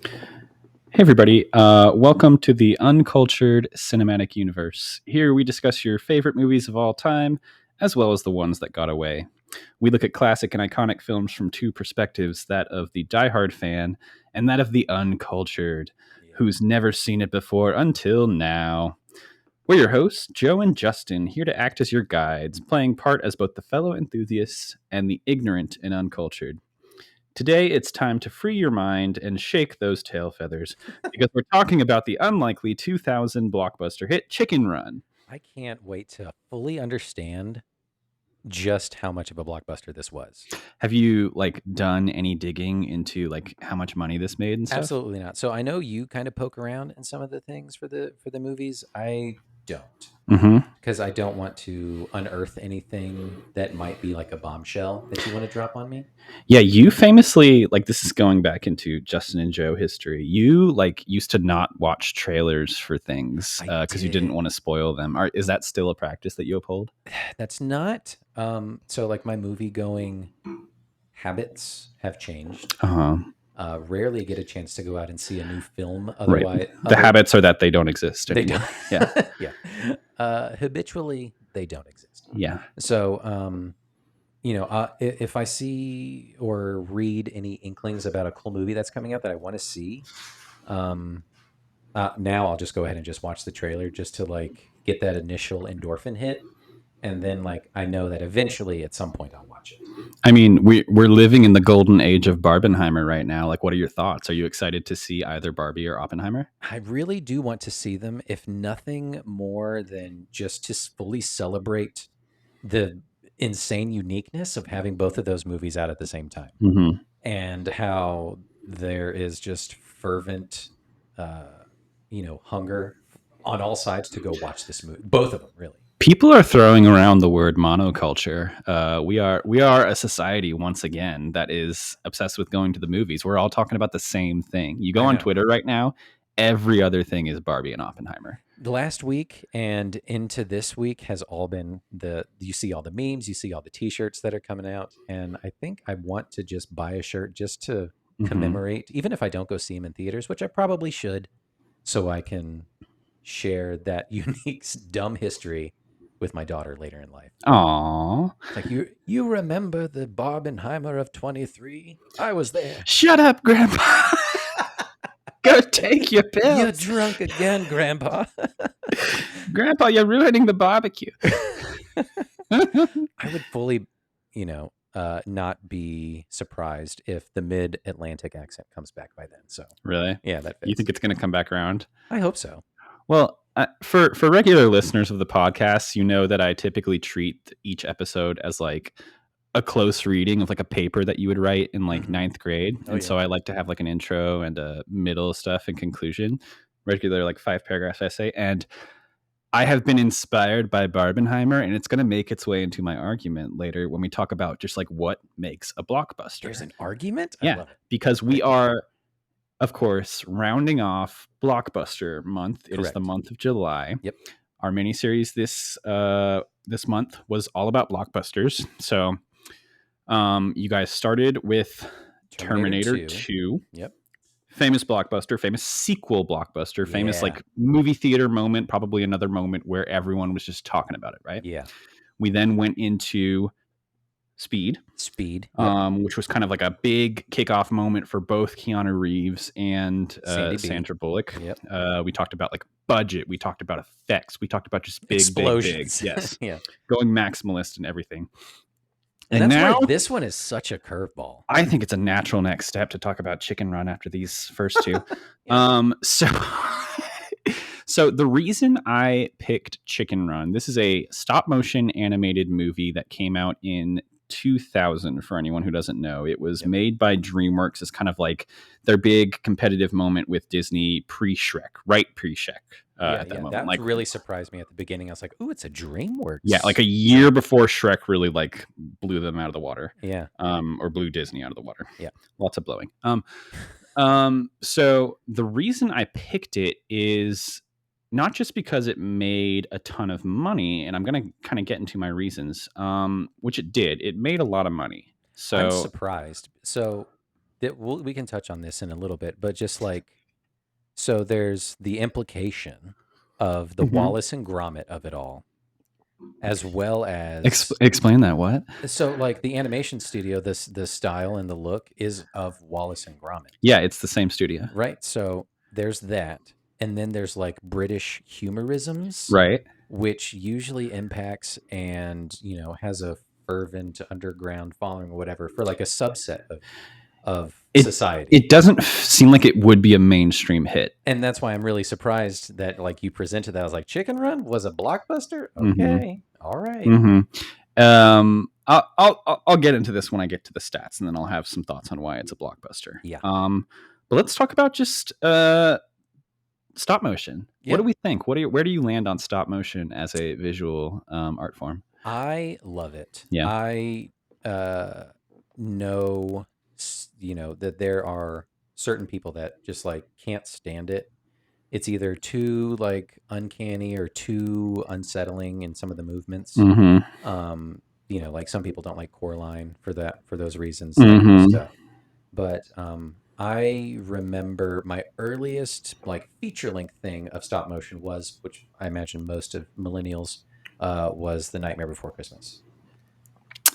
Hey, everybody. Welcome to the Uncultured Cinematic Universe. Here we discuss your favorite movies of all time, as well as the ones that got away. We look at classic and iconic films from two perspectives, that of the diehard fan and that of the uncultured, who's never seen it before until now. We're your hosts, Joe and Justin, here to act as your guides, playing part as both the fellow enthusiasts and the ignorant and uncultured. Today, it's time to free your mind and shake those tail feathers because we're talking about the unlikely 2000 blockbuster hit Chicken Run. I can't wait to fully understand just how much of a blockbuster this was. Have you done any digging into how much money this made and stuff? Absolutely not. So I know you kind of poke around in some of the things for the movies. I don't, Mm-hmm. because I don't want to unearth anything that might be like a bombshell that you want to drop on me. Yeah, you famously, this is going back into Justin and Joe history. You used to not watch trailers for things I because you didn't did. want to spoil them. Is that still a practice that you uphold? That's not. So like my movie going habits have changed. Uh-huh. Rarely get a chance to go out and see a new film. Right. Otherwise, The habits are that they don't exist they don't. anymore. Yeah. Yeah. Habitually, they don't exist. Yeah. So, if I see or read any inklings about a cool movie that's coming out that I want to see, um, now I'll just go ahead and just watch the trailer just to like get that initial endorphin hit, and then like I know that eventually at some point I'll watch it. I mean, we're living in the golden age of Barbenheimer right now. What are your thoughts? Are you excited to see either Barbie or Oppenheimer? I really do want to see them, if nothing more than just to fully celebrate the insane uniqueness of having both of those movies out at the same time, Mm-hmm. and how there is just fervent, hunger on all sides to go watch this movie. Both of them, really. People are throwing around the word monoculture. We are a society once again that is obsessed with going to the movies. We're all talking about the same thing. You go I on know. Twitter right now, every other thing is Barbie and Oppenheimer. The last week and into this week has all been you see all the memes, you see all the t-shirts that are coming out, and I think I want to just buy a shirt just to Mm-hmm. commemorate, even if I don't go see them in theaters, which I probably should, so I can share that unique dumb history with my daughter later in life. Aw. Like, you remember the Barbenheimer of 23? I was there. Shut up, Grandpa. Go take your You're pills. drunk again, Grandpa. Grandpa, you're ruining the barbecue. I would fully, not be surprised if the mid-Atlantic accent comes back by then. So, Really? yeah, that You think fits. it's going to come back around? I hope so. Well, for regular listeners of the podcast, you know that I typically treat each episode as like a close reading of like a paper that you would write in Mhm. ninth grade. Oh, And yeah. so I like to have like an intro and a middle stuff and conclusion, regular like 5 paragraph essay. And I have been inspired by Barbenheimer, and it's going to make its way into my argument later when we talk about just like what makes a blockbuster. There's an argument? I Yeah, love it. because we Great. are, of course, rounding off Blockbuster month. It is the Correct. month of July. Yep. Our miniseries this month was all about blockbusters. So, you guys started with Terminator 2. 2, Yep. famous blockbuster, famous sequel blockbuster, famous Yeah. like movie theater moment, probably another moment where everyone was just talking about it, right? Yeah. We then went into Speed, Speed. Yep. which was kind of like a big kickoff moment for both Keanu Reeves and Sandy B. Sandra Bullock. Yep. We talked about like budget, we talked about effects, we talked about just big, Explosions. big. Yes, Yeah. going maximalist and everything. And And that's now why this one is such a curveball. I think it's a natural next step to talk about Chicken Run after these first two. Yeah. So so the reason I picked Chicken Run, this is a stop motion animated movie that came out in 2000 for anyone who doesn't know. It was Yep. made by DreamWorks as kind of like their big competitive moment with Disney pre-Shrek, right pre-Shrek at that moment. That Like really surprised me at the beginning. I was like, "Ooh, it's a DreamWorks." yeah, like a year before Shrek really like blew them out of the water. Yeah. Or blew Disney out of the water. Yeah. Lots of blowing. So the reason I picked it is not just because it made a ton of money, and I'm going to kind of get into my reasons, which it did. It made a lot of money. I'm So, surprised. So we can touch on this in a little bit, but just like, so there's the implication of the Mhm. Wallace and Gromit of it all, as well as, Explain that. What? so like the animation studio, this the style and the look is of Wallace and Gromit, Yeah, it's the same studio. right? So there's that, and then there's like British humorisms, Right. which usually impacts and has a fervent underground following or whatever for like a subset of It society. it doesn't seem like it would be a mainstream hit. And that's why I'm really surprised that like you presented that. I was like, Chicken Run was a blockbuster? Hmm. Okay. All right. Hmm. I'll get into this when I get to the stats, and then I'll have some thoughts on why it's a blockbuster. Yeah. But let's talk about just stop motion. What Yeah. do we think? Where do you land on stop motion as a visual art form? I love it. Yeah. I know, that there are certain people that just like can't stand it. It's either too like uncanny or too unsettling in some of the movements. Hmm. Like some people don't like Coraline for those reasons, that kind of Hmm. stuff. But I remember my earliest like feature length thing of stop motion was, which I imagine most of millennials, was The Nightmare Before Christmas.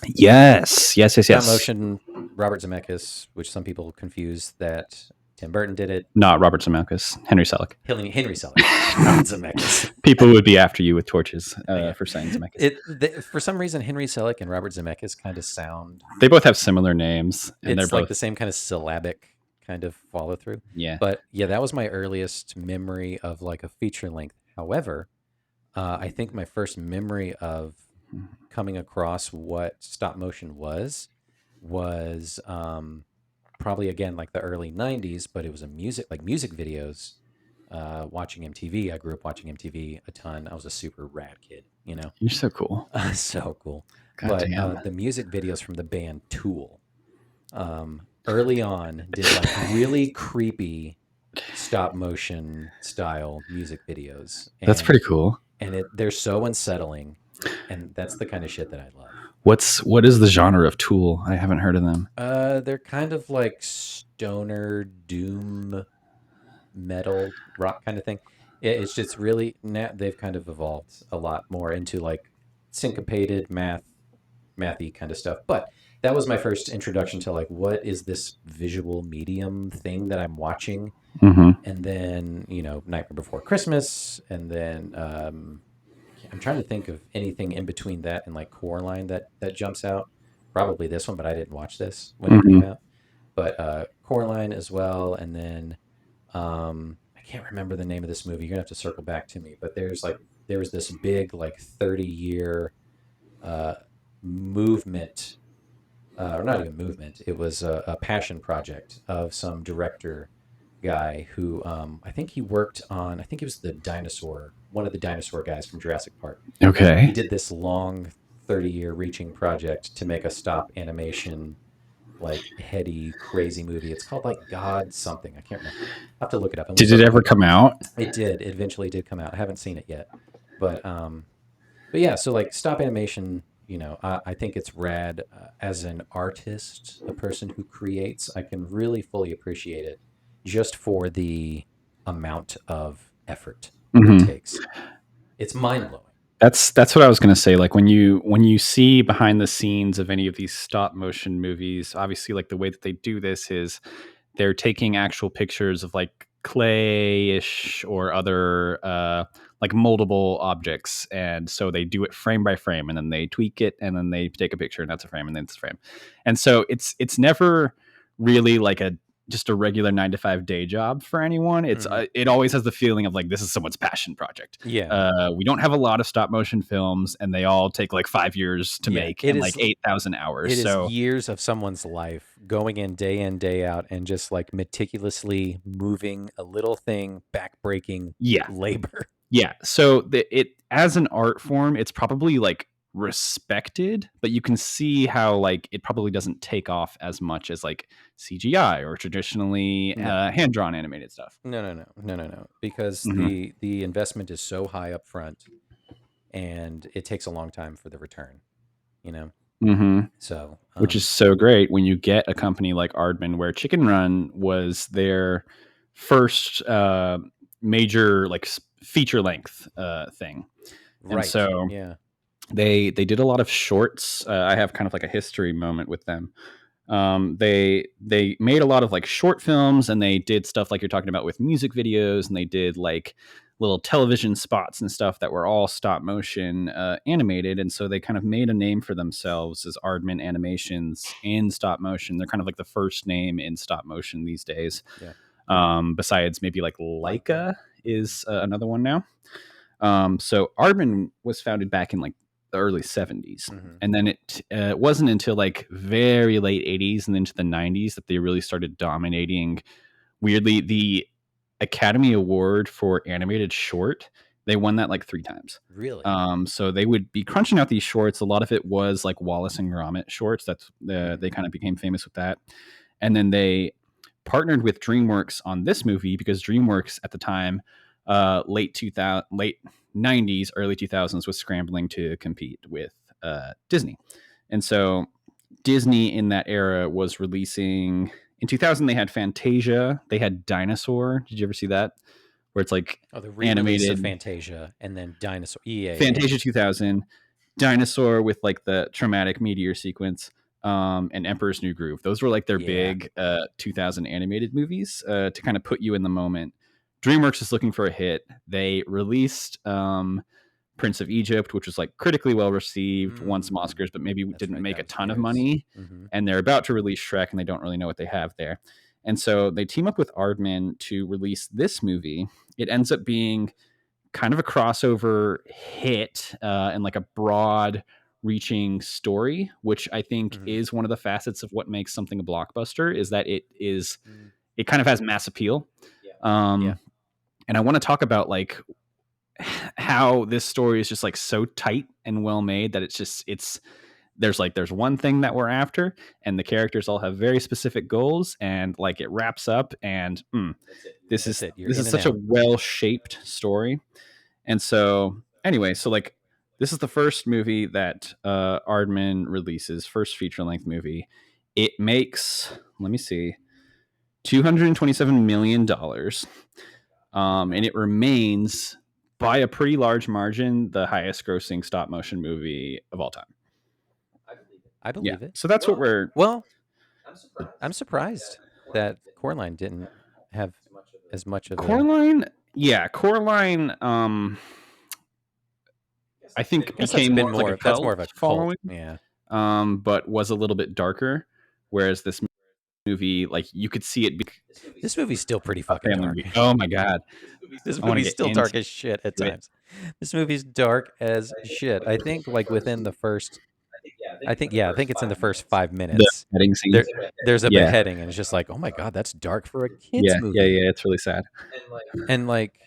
Yes. Stop motion, Robert Zemeckis, which some people confuse that Tim Burton did it. Not Robert Zemeckis, Henry Selick. Henry Selick, not Zemeckis. People would be after you with torches Yeah. for saying Zemeckis. For some reason, Henry Selick and Robert Zemeckis kind of sound. They both have similar names, and It's they're like both the same kind of syllabic kind of follow through. yeah. But yeah, that was my earliest memory of like a feature length. However, I think my first memory of coming across what stop motion was probably again like the early 90s, but it was music videos. Watching MTV, I grew up watching MTV a ton. I was a super rad kid, You're so cool. so cool. God But damn. the music videos from the band Tool, early on, did like really creepy stop motion style music videos. That's pretty cool. And they're so unsettling, and that's the kind of shit that I love. What is the genre of Tool? I haven't heard of them. They're kind of like stoner doom metal rock kind of thing. It's just really they've kind of evolved a lot more into like syncopated mathy kind of stuff. But that was my first introduction to like what is this visual medium thing that I'm watching. Mm-hmm. And then Nightmare Before Christmas, and then I'm trying to think of anything in between that and like Coraline that jumps out. Probably this one, but I didn't watch this when it came out. But Coraline as well, and then I can't remember the name of this movie. You're gonna have to circle back to me. But there was this big like 30-year movement, or not even movement. It was a passion project of some director guy who I think he worked on. I think he was one of the dinosaur guys from Jurassic Park. Okay. He did this long 30-year reaching project to make a stop animation, like heady, crazy movie. It's called like God something. I can't remember. I'll have to look it up. Did it ever come out? It did. It eventually did come out. I haven't seen it yet, but yeah. So like stop animation, I think it's rad. As an artist, a person who creates, I can really fully appreciate it, just for the amount of effort it takes. It's mind blowing. That's what I was going to say. Like when you see behind the scenes of any of these stop motion movies, obviously like the way that they do this is they're taking actual pictures of like clay-ish or other like moldable objects, and so they do it frame by frame, and then they tweak it, and then they take a picture, and that's a frame, and then it's a frame, and so it's never really like just a regular 9 to 5 day job for anyone. It's it always has the feeling of like this is someone's passion project. Yeah. We don't have a lot of stop motion films, and they all take like 5 years to make and like 8,000 hours. It so is years of someone's life going in day out and just like meticulously moving a little thing, backbreaking labor. Yeah. So it as an art form, it's probably like respected, but you can see how like it probably doesn't take off as much as like CGI or traditionally hand drawn animated stuff. No, because the investment is so high up front, and it takes a long time for the return. Mm-hmm. So, Which is so great when you get a company like Aardman, where Chicken Run was their first major like feature length thing, and right. so Yeah. they did a lot of shorts. I have kind of like a history moment with them. They made a lot of like short films, and they did stuff like you're talking about with music videos, and they did like little television spots and stuff that were all stop motion animated. And so they kind of made a name for themselves as Aardman Animations in stop motion. They're kind of like the first name in stop motion these days. Yeah. Besides maybe like Leica is another one now. So Aardman was founded back in like the early 70s. And then it wasn't until like very late 80s and into the 90s that they really started dominating. Weirdly, the Academy Award for animated short, they won that like 3 times. Really? So they would be crunching out these shorts. A lot of it was like Wallace and Gromit shorts. That's they kind of became famous with that. And then they partnered with DreamWorks on this movie because DreamWorks at the time, late 90s, early 2000s, was scrambling to compete with Disney. And so Disney in that era was releasing. In 2000, they had Fantasia. They had Dinosaur. Did you ever see that? Where it's like The re-release of animated Fantasia and then Dinosaur. Yeah. Fantasia 2000, Dinosaur with like the traumatic meteor sequence, and Emperor's New Groove. Those were like their big 2000 animated movies to kind of put you in the moment. DreamWorks is looking for a hit. They released Prince of Egypt, which was like critically well received, won some Oscars, but maybe didn't make a ton of money. And they're about to release Shrek, and they don't really know what they have there. And so they team up with Aardman to release this movie. It ends up being kind of a crossover hit and like a broad reaching story, which I think is one of the facets of what makes something a blockbuster, is that it kind of has mass appeal. And I want to talk about like how this story is just like so tight and well made that there's one thing that we're after, and the characters all have very specific goals, and like it wraps up, and this is such a well shaped story. And so anyway, so like this is the first movie that Aardman releases, first feature length movie. It makes, let me see, $227 million. And it remains by a pretty large margin the highest grossing stop motion movie of all time. I believe it. So that's what we're. Well, I'm surprised that Coraline didn't have as much of Coraline. Yeah, Coraline. I think became more like a cult that's more of a following. Cult. Yeah. But was a little bit darker. Whereas this movie, like you could see it. This movie's still pretty fucking dark. Movie. Oh my god, this movie's still dark as shit at times. This movie's dark as shit. I think like within the first. I think it's in the first 5 minutes. There's a beheading, and it's just like, oh my god, that's dark for a kids movie. Yeah, it's really sad. And like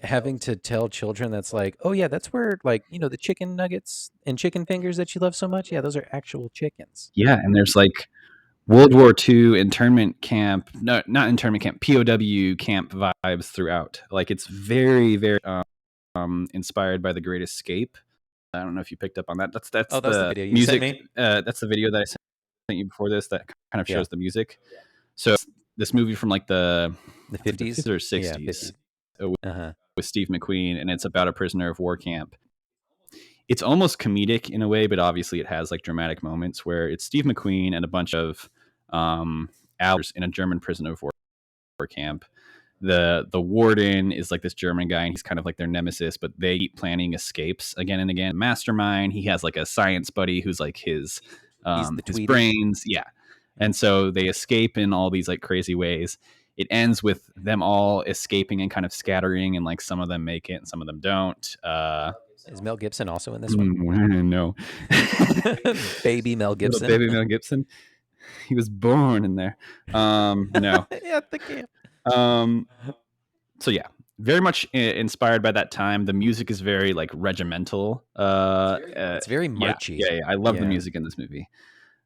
having to tell children that's like, oh yeah, that's where like the chicken nuggets and chicken fingers that you love so much. Yeah, those are actual chickens. Yeah, and there's like World War II internment camp, no, not internment camp, POW camp vibes throughout. Like it's very, very inspired by The Great Escape. I don't know if you picked up on that. That's the video you music. sent me? That's the video that I sent you before this. That kind of shows the music. So this movie from like the 50s or 60s with Steve McQueen, and it's about a prisoner of war camp. It's almost comedic in a way, but obviously it has like dramatic moments where it's Steve McQueen and a bunch of hours in a German prison of war camp. The warden is like this German guy, and he's kind of like their nemesis, but they keep planning escapes again and again. Mastermind, he has like a science buddy who's like his brains. Yeah. And so they escape in all these like crazy ways. It ends with them all escaping and kind of scattering, and like some of them make it and some of them don't. Is Mel Gibson also in this one? No. Baby Mel Gibson. Baby Mel Gibson. He was born in there. No. Yeah, the camp. So yeah, very much inspired by that time. The music is very like regimental. It's very marchy. Yeah. I love the music in this movie.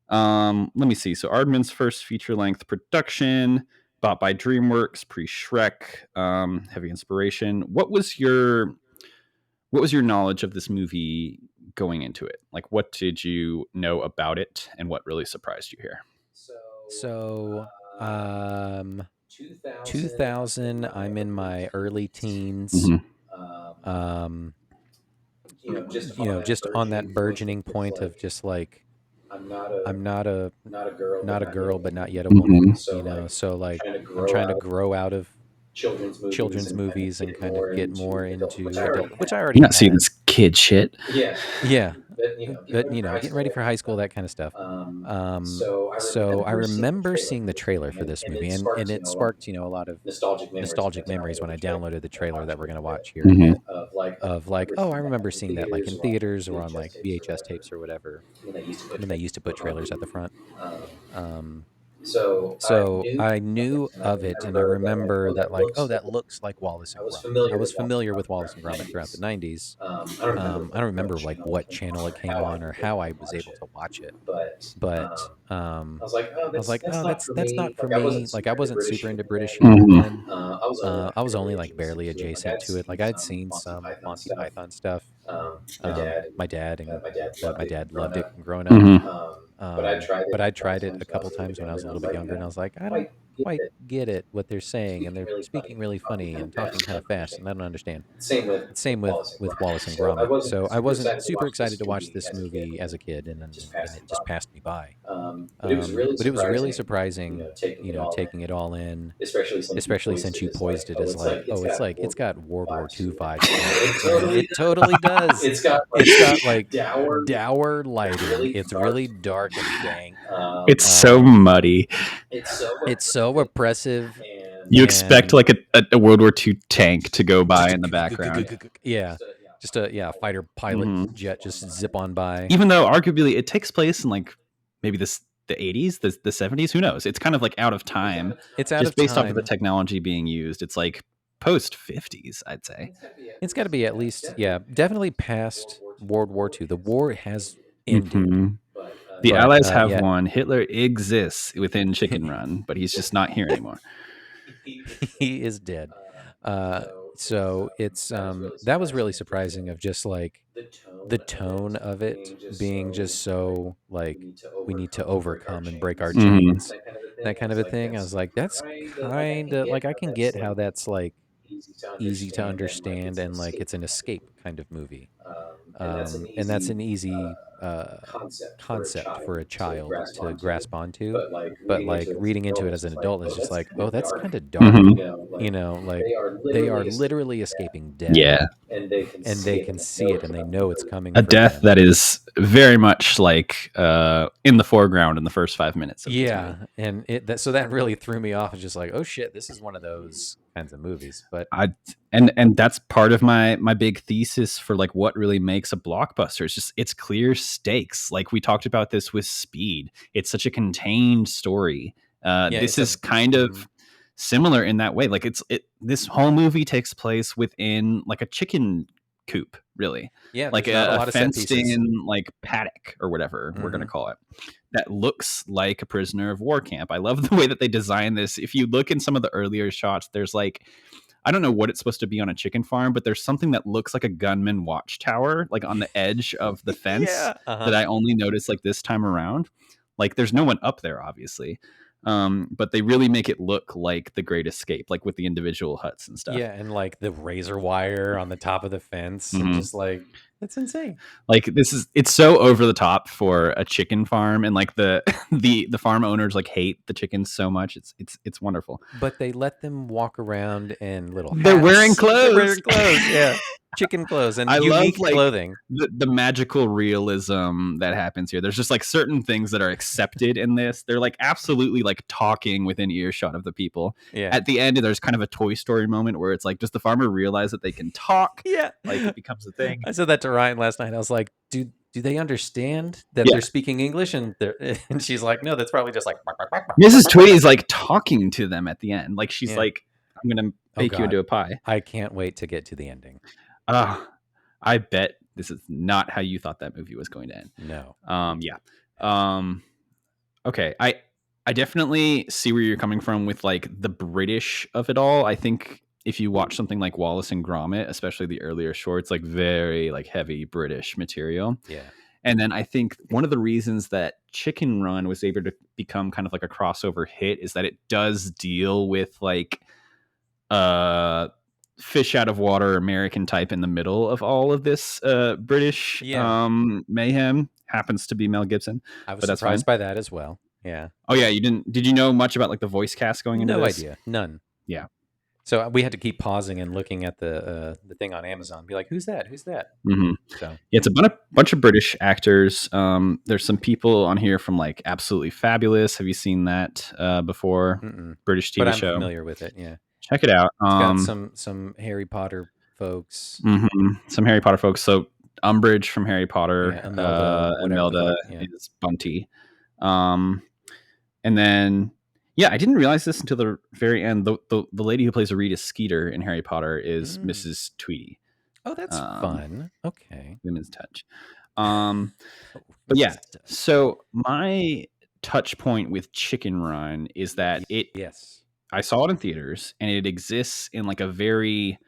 Let me see. So Aardman's first feature-length production, bought by DreamWorks, pre-Shrek, heavy inspiration. What was your knowledge of this movie going into it? Like, what did you know about it, and what really surprised you here? So, 2000, I'm in my early teens. Mm-hmm. Um, just on that burgeoning point of just like I'm not a girl, but not yet a woman. Mm-hmm. So like I'm trying to grow out of children's movies and kind of get more into adult, which I already You're not seeing had. this kid shit. Yeah, but getting ready for high school, that kind of stuff. So I remember seeing the trailer for this movie, and it sparked a lot of nostalgic memories when I downloaded the trailer that we're gonna watch here in a Mm-hmm. bit. Of like, oh, I remember seeing that like in theaters or on like VHS tapes or whatever when they used to put trailers at the front. Um, so I knew of it, and I remember that like, oh, that looks like Wallace and Gromit. I was familiar with Wallace and Gromit throughout the '90s. I don't remember like what channel it came on or how I was able to watch it, but I was like, oh, that's not for me. Like I wasn't super into British humor Mm-hmm. then. I was only like barely adjacent to it. Like I'd seen some Monty Python stuff. My dad loved it growing up. Mm-hmm. But I tried it a couple times when I was a little bit younger, and I was like, I don't quite get it what they're saying, and they're speaking really funny and talking kind of fast, and I don't understand. Same with Wallace and Gromit. So I wasn't super excited to watch this movie as a kid, and it just passed me by. But it was really surprising, taking it all in, especially since you poised it as like, oh, it's got World War II vibes to it, and it totally does. It's got like dour lighting. It's really dark and dank. It's so muddy. It's so oppressive, You expect and like a World War II tank to go by in the background. yeah, just a fighter pilot Mhm. jet just zip on by. Even though arguably it takes place in like maybe the 80s, the 70s, who knows? It's kind of like out of time It's out just of based off of the time. technology being used. It's like post 50s, I'd say. It's got to be at least, yeah, definitely past World War II. The war has ended, Hmm. The but Allies have yeah, won. Hitler exists within Chicken Run, but he's just not here anymore. he is dead. So it's that was really surprising of just like the tone of it being just so like we need to overcome and break our Hmm. chains, that kind of a thing. I was like, that's kind of like I can get how that's like easy to understand and like it's an escape kind of movie. And that's an easy concept for a child to grasp onto. But like reading into it as an adult is just like, oh, that's kind of dark. Hmm. Like they are literally escaping death, Yeah. and they can see it and they know it's coming A for death them. that is very much like in the foreground in the first 5 minutes of this movie. Yeah, and so that really threw me off. It's just like, oh shit, this is one of those kinds of movies. But I and that's part of my big thesis for like what really makes a blockbuster. It's just it's clear stakes. Like we talked about this with Speed. It's such a contained story. yeah, This it's a is kind mhm. of similar in that way. Like this whole movie takes place within like a chicken coop, really. Yeah, Like there's not a a lot of set fenced pieces. in like paddock or whatever we're gonna Hmm. call it. That looks like a prisoner of war camp. I love the way that they design this. If you look in some of the earlier shots, there's like I don't know what it's supposed to be on a chicken farm, but there's something that looks like a gunman watchtower, like on the edge of the fence Yeah. Uh-huh. that I only noticed like this time around. Like there's no one up there, obviously. But they really make it look like the Great Escape, like with the individual huts and stuff. Yeah, and like the razor wire on the top of the fence, and Mhm. just like it's insane. Like it's so over the top for a chicken farm, and like the the farm owners like hate the chickens so much. It's wonderful. But they let them walk around in little They're wearing hats. They're clothes. wearing clothes, yeah. Chicken clothes and I love unique like clothing. the magical realism that happens here. There's just like certain things that are accepted in this. They're like absolutely like talking within earshot of the people. Yeah. At the end, there's kind of a Toy Story moment where it's like, does the farmer realize that they can talk? Yeah. Like it becomes a thing. I said that to Ryan last night. I was like, do they understand that Yeah. they're speaking English? And and she's like, no, that's probably just like Mrs. Tweedy's like talking to them at the end. Like she's yeah. like, I'm gonna Oh bake you into God. a pie. I can't wait to get to the ending. I bet this is not how you thought that movie was going to end. No. Yeah. Okay. I definitely see where you're coming from with like the British of it all. I think if you watch something like Wallace and Gromit, especially the earlier shorts, like very like heavy British material. Yeah. And then I think one of the reasons that Chicken Run was able to become kind of like a crossover hit is that it does deal with like fish out of water American type in the middle of all of this British mayhem. Happens to be Mel Gibson, I was but that's fine. surprised by that as well. Yeah. Oh yeah, did you know much about like the voice cast going into No this? idea. None. Yeah. So we had to keep pausing and looking at the thing on Amazon. Be like, who's that? Who's that? Mm-hmm. So Yeah, it's a bunch of British actors. There's some people on here from like Absolutely Fabulous. Have you seen that before? mm-mm. British But TV I'm show. familiar with it. Yeah. Check it out. It's got some Harry Potter folks. Some Harry Potter folks. So Umbridge from Harry Potter, Yeah, Imelda, whatever the Imelda fuck. Yeah. is Bunty. And then I didn't realize this until the very end. The lady who plays Rita Skeeter in Harry Potter is Mrs. Tweedy. Oh, that's fun. Okay. Women's touch. But yeah, so my touch point with Chicken Run is that I saw it in theaters and it exists in like a very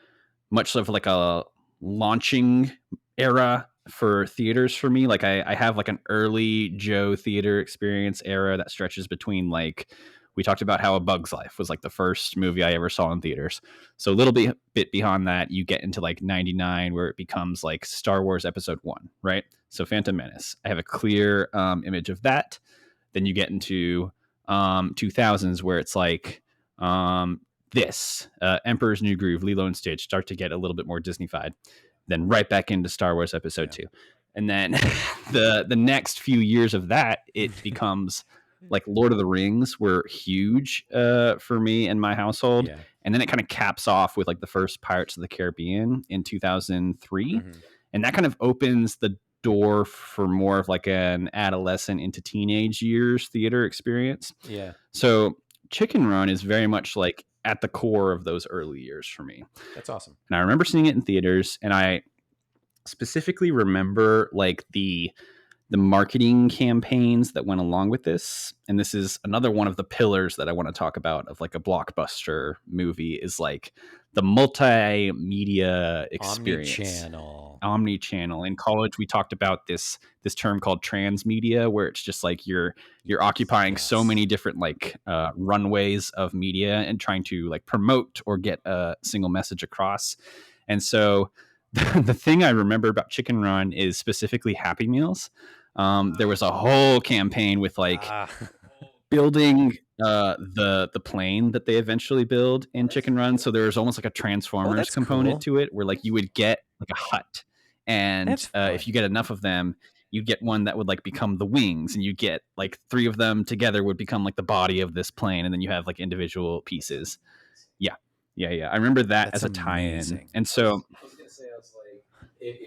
much of like a launching era for theaters for me. Like I have like an early Joe theater experience era that stretches between like, we talked about how A Bug's Life was like the first movie I ever saw in theaters. So a little bit beyond that, you get into like 99 where it becomes like Star Wars Episode 1, right? So Phantom Menace. I have a clear image of that. Then you get into 2000s where it's like Emperor's New Groove, Lilo and Stitch start to get a little bit more Disney-fied. Then right back into Star Wars Episode 2. And then the next few years of that, it becomes like Lord of the Rings were huge for me and my household. Yeah. And then it kind of caps off with like the first Pirates of the Caribbean in 2003. Mm-hmm. And that kind of opens the door for more of like an adolescent into teenage years theater experience. Yeah. So Chicken Run is very much like at the core of those early years for me. That's awesome. And I remember seeing it in theaters, and I specifically remember like the marketing campaigns that went along with this. And this is another one of the pillars that I want to talk about of like a blockbuster movie is like the multimedia experience. Omnichannel. In college, we talked about this term called transmedia, where it's just like you're occupying so many different like runways of media and trying to like promote or get a single message across. And so the thing I remember about Chicken Run is specifically Happy Meals. There was a whole campaign with like building the plane that they eventually build in Chicken Run. So there was almost like a Transformers component to it, where like you would get like a hut, and if you get enough of them, you get one that would like become the wings, and you get like 3 of them together would become like the body of this plane, and then you have like individual pieces. Yeah. I remember that as a tie-in, and so.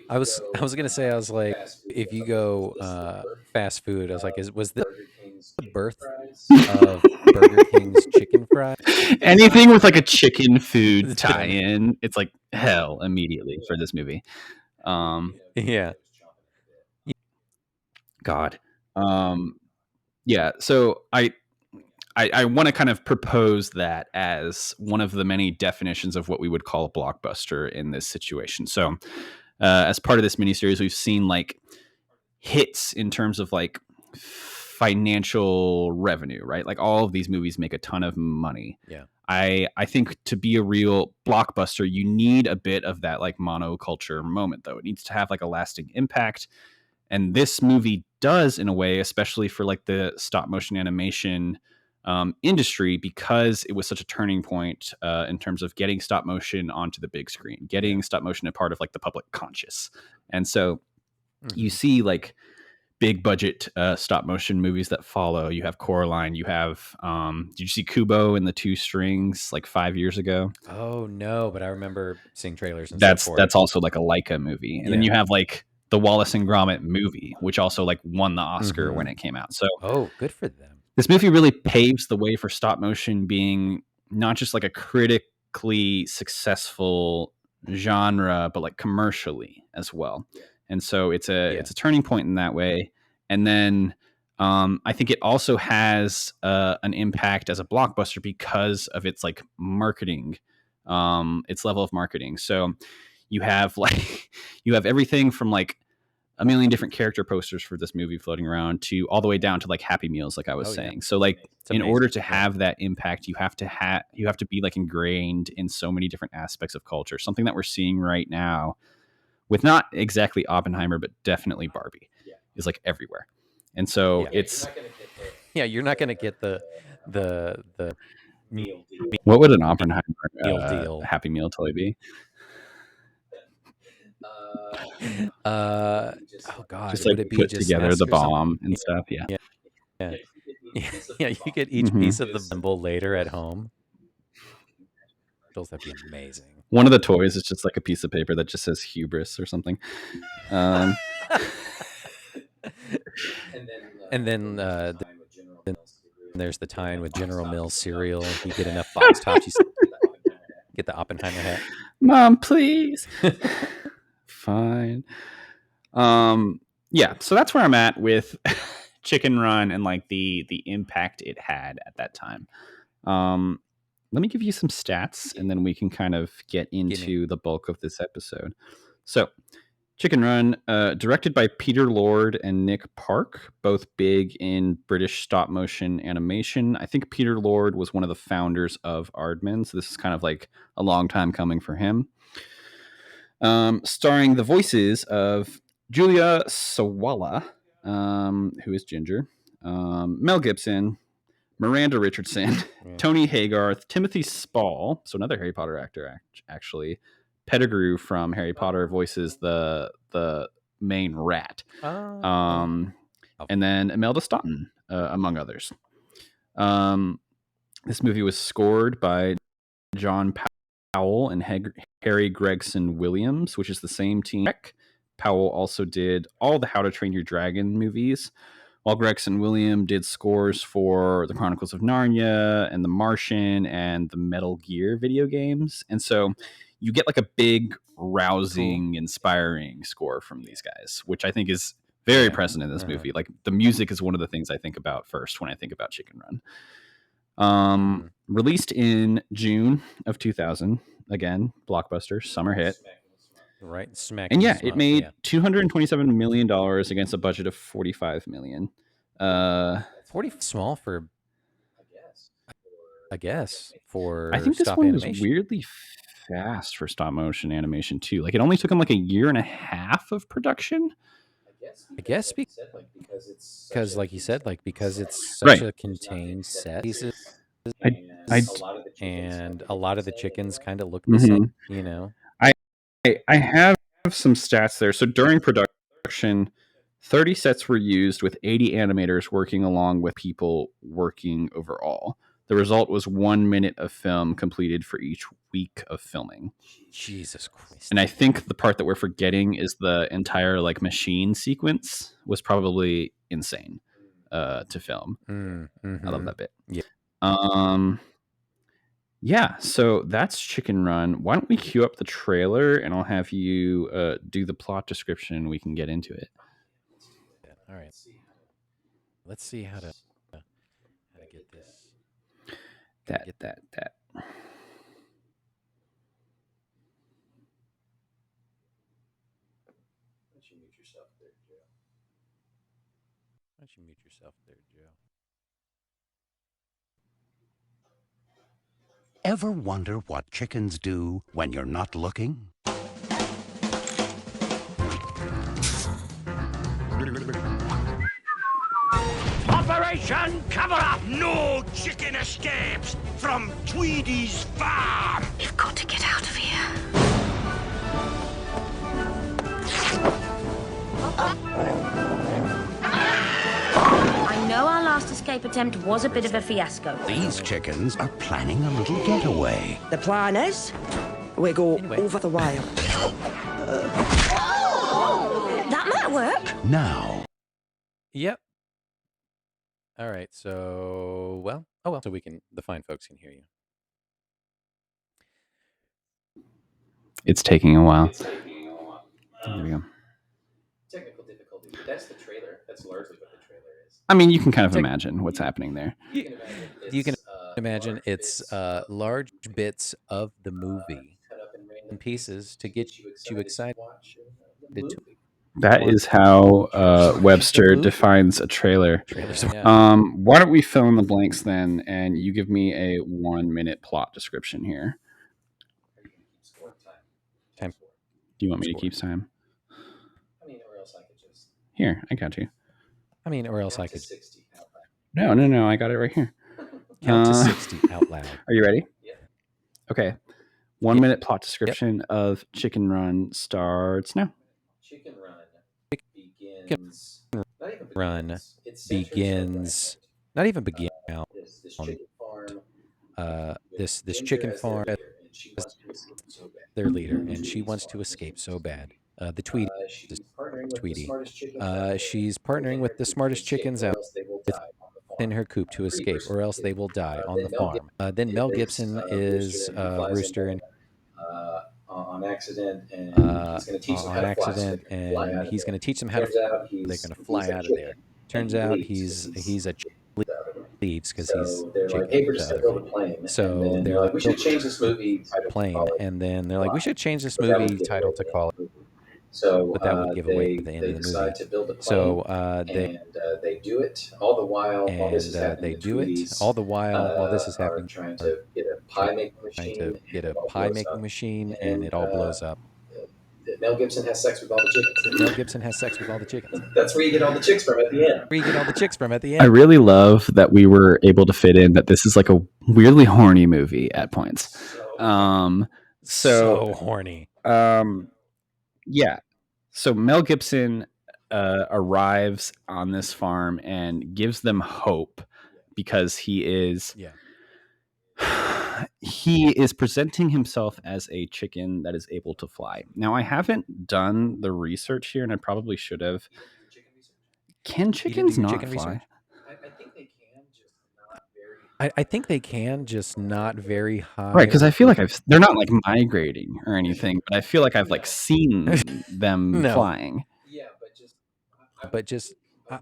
I was gonna say if you go fast food, I was like, was this the birth of Burger King's chicken fries? Anything with like a chicken food tie-in, it's like hell immediately for this movie. Yeah. God. Yeah. So I want to kind of propose that as one of the many definitions of what we would call a blockbuster in this situation. So as part of this miniseries, we've seen like hits in terms of like financial revenue, right? Like all of these movies make a ton of money. Yeah. I think to be a real blockbuster, you need a bit of that like monoculture moment, though. It needs to have like a lasting impact. And this movie does in a way, especially for like the stop motion animation industry, because it was such a turning point in terms of getting stop motion onto the big screen, getting stop motion a part of like the public conscious. And so you see like big budget stop motion movies that follow. You have Coraline, you have did you see Kubo and the Two Strings like 5 years ago? Oh no, but I remember seeing trailers and that's stuff for that's also like a Leica movie. And then you have like the Wallace and Gromit movie, which also like won the Oscar when it came out. So good for them. This movie really paves the way for stop motion being not just like a critically successful genre, but like commercially as well. And so it's a turning point in that way. And then I think it also has an impact as a blockbuster because of its like marketing its level of marketing. So you have you have everything from like a million different character posters for this movie floating around to all the way down to like Happy Meals, like I was saying. So like in order to have that impact, you have to be like ingrained in so many different aspects of culture. Something that we're seeing right now with not exactly Oppenheimer, but definitely Barbie is like everywhere. And so it's you're not going to get the what would an Oppenheimer meal deal. Happy Meal toy be? Oh God, Just like would it be put just together the or something? bomb and stuff. Yeah. Yeah. Yeah, you get each piece of the symbol later at home. That'd be amazing. One of the toys is just like a piece of paper that just says hubris or something. And then there's the tie-in with General Mills cereal. You get enough box tops, you get the Oppenheimer hat. Mom, please. Fine. Yeah, so that's where I'm at with Chicken Run and like the impact it had at that time. Let me give you some stats and then we can kind of get into the bulk of this episode. So Chicken Run, directed by Peter Lord and Nick Park, both big in British stop motion animation. I think Peter Lord was one of the founders of Aardman, so this is kind of like a long time coming for him. Starring the voices of Julia Sawalha, who is Ginger, Mel Gibson, Miranda Richardson, Tony Haygarth, Timothy Spall, so another Harry Potter actor, actually. Pettigrew from Harry Potter voices the main rat. And then Imelda Staunton, among others. This movie was scored by John Powell and Harry Gregson Williams, which is the same team. Powell also did all the How to Train Your Dragon movies, while Gregson Williams did scores for the Chronicles of Narnia and The Martian and the Metal Gear video games. And so you get like a big, rousing, inspiring score from these guys, which I think is very present in this movie. Like the music is one of the things I think about first when I think about Chicken Run. Released in June of 2000. Again, Blockbuster, summer hit. Right, smack. And yeah, it made $227 million against a budget of $45 million. 40 small for, I guess, for I think this stop one animation. was weirdly fast for stop motion animation too. Like it only took them like a year and a half of production. I guess because like you said, like because it's such a contained set. And a lot of the chickens kind of look the same, you know. I have some stats there. So during production, 30 sets were used with 80 animators working along with people working overall. The result was 1 minute of film completed for each week of filming. Jesus Christ. And I think the part that we're forgetting is the entire like machine sequence was probably insane to film. I love that bit. Yeah, so that's Chicken Run. Why don't we cue up the trailer and I'll have you do the plot description and we can get into it. All right. Let's see how to get this. That. Why don't you mute yourself there, Joe? Ever wonder what chickens do when you're not looking? Operation Cover Up! No chicken escapes from Tweedy's farm! We've got to get out of here. I know our last escape attempt was a bit of a fiasco. These chickens are planning a little getaway. The plan is, we go over the wire. That might work. Now. Yep. All right. So, so the fine folks can hear you. It's taking a while. There we go. Technical difficulty. That's the trailer. That's largely what the trailer is. I mean, you can kind of imagine what's happening there. You can Imagine it's large bits of the movie in pieces to get you excited to That is how Webster defines a trailer. trailers. Why don't we fill in the blanks then, and you give me a 1-minute plot description here. Time. Do you want me to keep time? Here, I got you. I mean, or else I could No, I got it right here. count to 60 out loud. Are you ready? Yeah. Okay. 1-minute plot description of Chicken Run starts now. Chicken Run begins, not even begin now. This chicken farm, their leader, and she wants to escape so bad. The Tweety, she's partnering with the smartest chickens out in her coop to escape, or else they will die on the farm. Then Mel Gibson is Rooster and on accident, and he's going to teach them how to fly. They're going to fly out of there. Turns out he's a leaves because he's like, hey, we're just going to build a plane. So they're like, we should change this movie plane, and then they're like, we should change this movie title to call it. So, but that would give away the end of the movie. To build a plane, so they do it all the while. And this is happening. They do it all the while this is happening. Trying to get a pie making machine, and it all blows up. Mel Gibson has sex with all the chickens. That's where you get all the chicks from at the end. I really love that we were able to fit in that this is like a weirdly horny movie at points. So horny. Yeah. So Mel Gibson arrives on this farm and gives them hope because he is presenting himself as a chicken that is able to fly. Now, I haven't done the research here, and I probably should have. Can chickens not fly? I think they can, just not very high. Right, because I feel like they're not like migrating or anything, but I feel like I've like seen them flying. Yeah, but just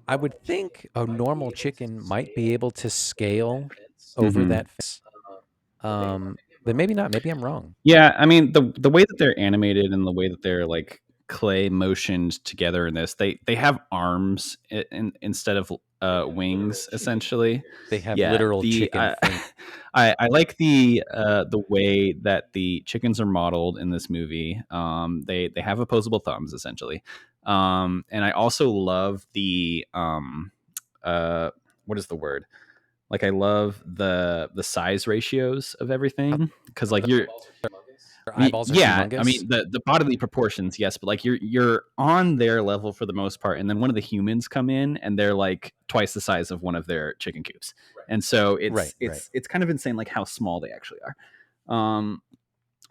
I would think a normal chicken might be able to scale over that fence. But maybe not. Maybe I'm wrong. Yeah, I mean the way that they're animated and the way that they're like clay motioned together in this, they have arms instead of wings. Essentially, they have literal chicken. I like the way that the chickens are modeled in this movie. They have opposable thumbs essentially, and I also love the what is the word? Like I love the size ratios of everything because like eyeballs are humongous. I mean the bodily proportions, yes, but like you're on their level for the most part, and then one of the humans come in and they're like twice the size of one of their chicken coops, and so it's kind of insane like how small they actually are.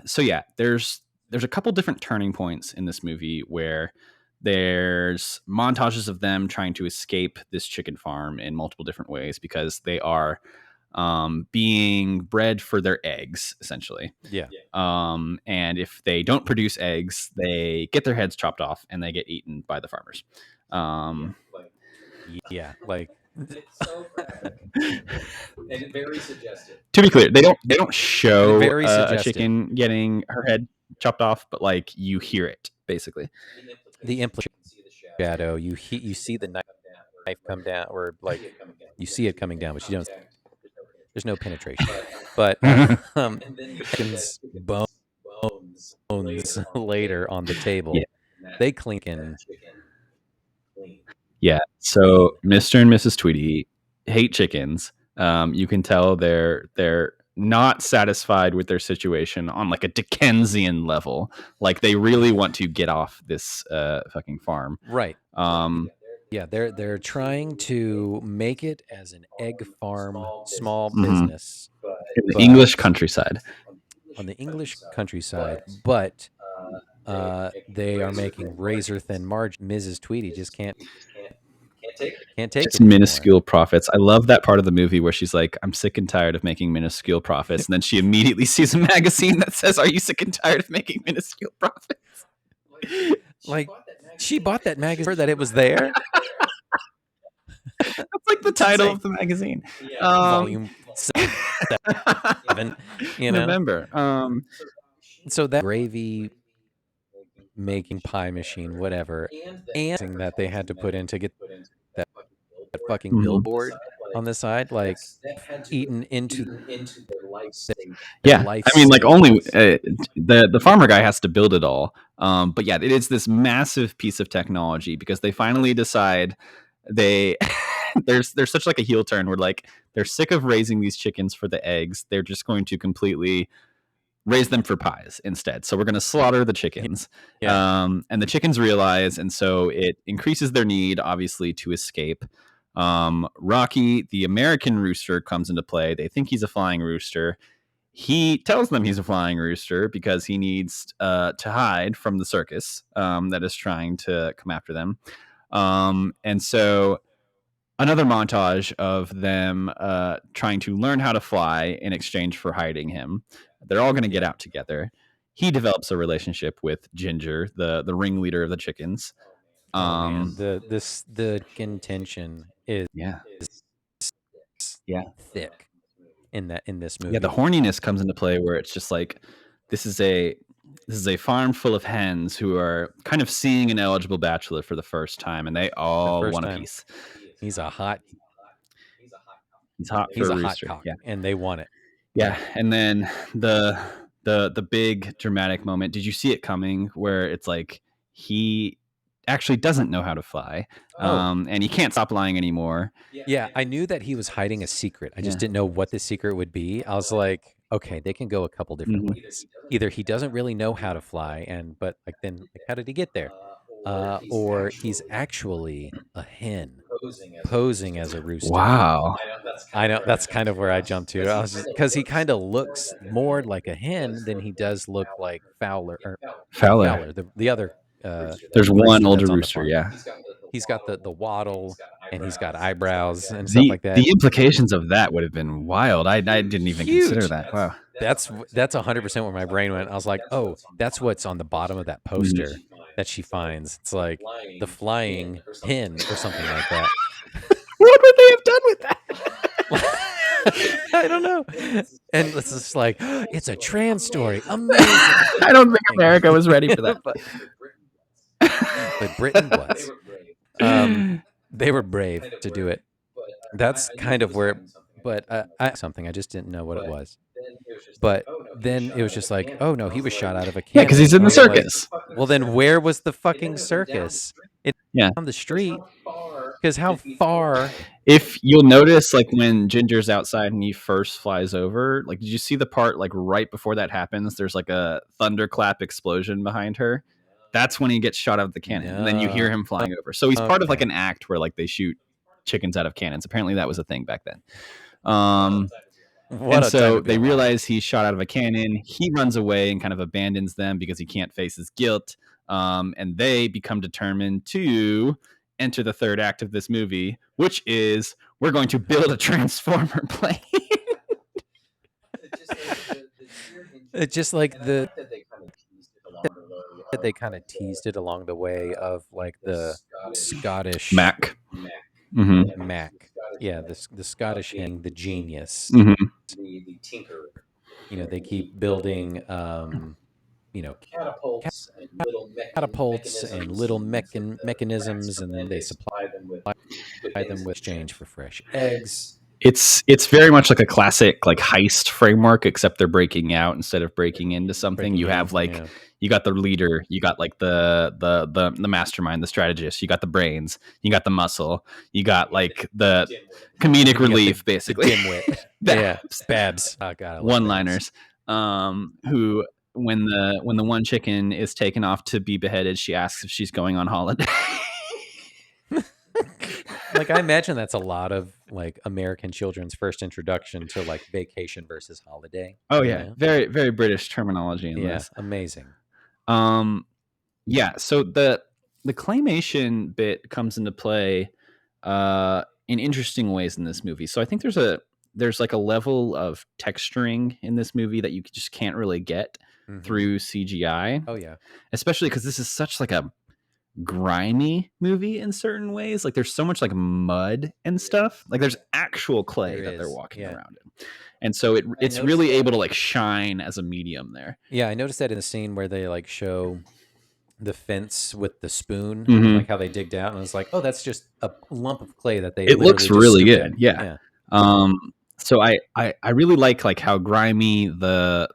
So yeah, there's a couple different turning points in this movie where there's montages of them trying to escape this chicken farm in multiple different ways because they are being bred for their eggs, essentially. Yeah. And if they don't produce eggs, they get their heads chopped off and they get eaten by the farmers. It's so graphic and very suggestive. To be clear, they don't show a chicken getting her head chopped off, but like you hear it basically. The implication shadow, you see the knife come down, or like you see it coming down, but you don't. There's no penetration, but chickens bones later on the table, they clink in. Yeah. So Mr. and Mrs. Tweety hate chickens. You can tell they're not satisfied with their situation on like a Dickensian level. Like they really want to get off this fucking farm. Right. Yeah, they're trying to make it as an egg farm, small business in the English countryside. On the English countryside, but they are making razor thin margin. Mrs. Tweety just can't take it. Just minuscule profits. I love that part of the movie where she's like, I'm sick and tired of making minuscule profits. And then she immediately sees a magazine that says, are you sick and tired of making minuscule profits? Like, she bought that magazine that it was there. That's like the title of the magazine. Volume 7, you know. November. So that gravy making pie machine, whatever, and that they had to put in to get that fucking billboard on the side, like eaten into their life. I mean, like only the farmer guy has to build it all. But yeah, it is this massive piece of technology because they finally decide they there's such like a heel turn where like they're sick of raising these chickens for the eggs. They're just going to completely raise them for pies instead. So we're going to slaughter the chickens. And the chickens realize, and so it increases their need, obviously, to escape. Rocky, the American rooster, comes into play. They think he's a flying rooster. He tells them he's a flying rooster because he needs to hide from the circus that is trying to come after them. And so another montage of them trying to learn how to fly in exchange for hiding him. They're all going to get out together. He develops a relationship with Ginger, the ringleader of the chickens. The contention is thick in this movie. Yeah, the horniness comes into play where it's just like this is a farm full of hens who are kind of seeing an eligible bachelor for the first time, and they all want a piece. He's hot cock, and they want it. Yeah, and then the big dramatic moment. Did you see it coming? Where it's like he actually doesn't know how to fly, and he can't stop lying anymore. Yeah, I knew that he was hiding a secret. I just didn't know what the secret would be. I was like, okay, they can go a couple different ways. Either he doesn't really know how to fly, but how did he get there? Or he's actually a hen posing as a rooster. Wow. I know that's kind of where I jumped to. I was because he kind of looks more like a hen than he does look like Fowler. The other. There's one older rooster. Yeah, he's got the waddle and he's got eyebrows and stuff like that. The implications of that would have been wild. I didn't even consider that. Wow. That's 100% where my brain went. I was like, oh, that's what's on the bottom of that poster that she finds. It's like the flying hen or something like that. What would they have done with that? I don't know. And it's just like, it's a trans story. Amazing. I don't think America was ready for that. But Britain was. They were brave to do it. That's kind of where, but I just didn't know what it was. But then it was just like, oh no, he was shot out of a cannon. Yeah, because he's in the circus. Like, well, then where was the fucking circus? It's on the street. Because how far? If you'll notice, like when Ginger's outside and he first flies over, like, did you see the part like right before that happens? There's like a thunderclap explosion behind her. That's when he gets shot out of the cannon, and then you hear him flying over. So he's part of like an act where like they shoot chickens out of cannons. Apparently, that was a thing back then. And so they realize he's shot out of a cannon. He runs away and kind of abandons them because he can't face his guilt. And they become determined to enter the third act of this movie, which is we're going to build a transformer plane. It's just like that they kind of teased it along the way of like the Scottish Mac. Mac. Yeah, the Scottish thing, the genius. The tinker. You know, they keep building catapults and little mechanisms, and then they supply them with exchange for fresh eggs. It's very much like a classic like heist framework, except they're breaking out instead of breaking into something. You have like you got the leader, you got like the mastermind, the strategist, you got the brains, you got the muscle, you got like the comedic relief, basically. Dimwit. Babs. Oh god, one-liners. Who when the one chicken is taken off to be beheaded, she asks if she's going on holiday. Like I imagine that's a lot of like American children's first introduction to like vacation versus holiday. Oh yeah, very very British terminology in this. Amazing. So the claymation bit comes into play in interesting ways in this movie. So I think there's like a level of texturing in this movie that you just can't really get through CGI. Oh yeah, especially because this is such like a grimy movie in certain ways. Like there's so much like mud and stuff. Like there's actual clay that they're walking around in. And so it's really able to like shine as a medium there. Yeah, I noticed that in the scene where they like show the fence with the spoon, and like how they digged out, and I was like, oh, that's just a lump of clay that they. It looks just really good. in. Yeah. So I really like how grimy the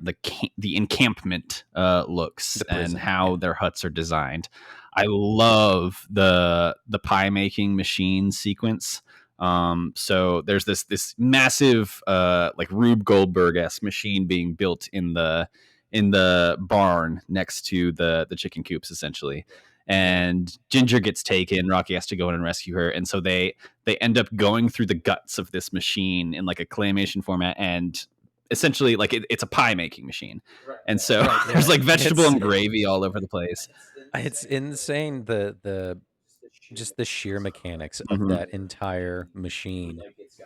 encampment looks and how their huts are designed. I love the pie making machine sequence. So there's this massive like Rube Goldberg-esque machine being built in the barn next to the chicken coops, essentially. And Ginger gets taken. Rocky has to go in and rescue her, and so they end up going through the guts of this machine in like a claymation format, and essentially like it's a pie making machine. And so there's like vegetable and gravy all over the place. It's insane, the just the sheer mechanics of that entire machine.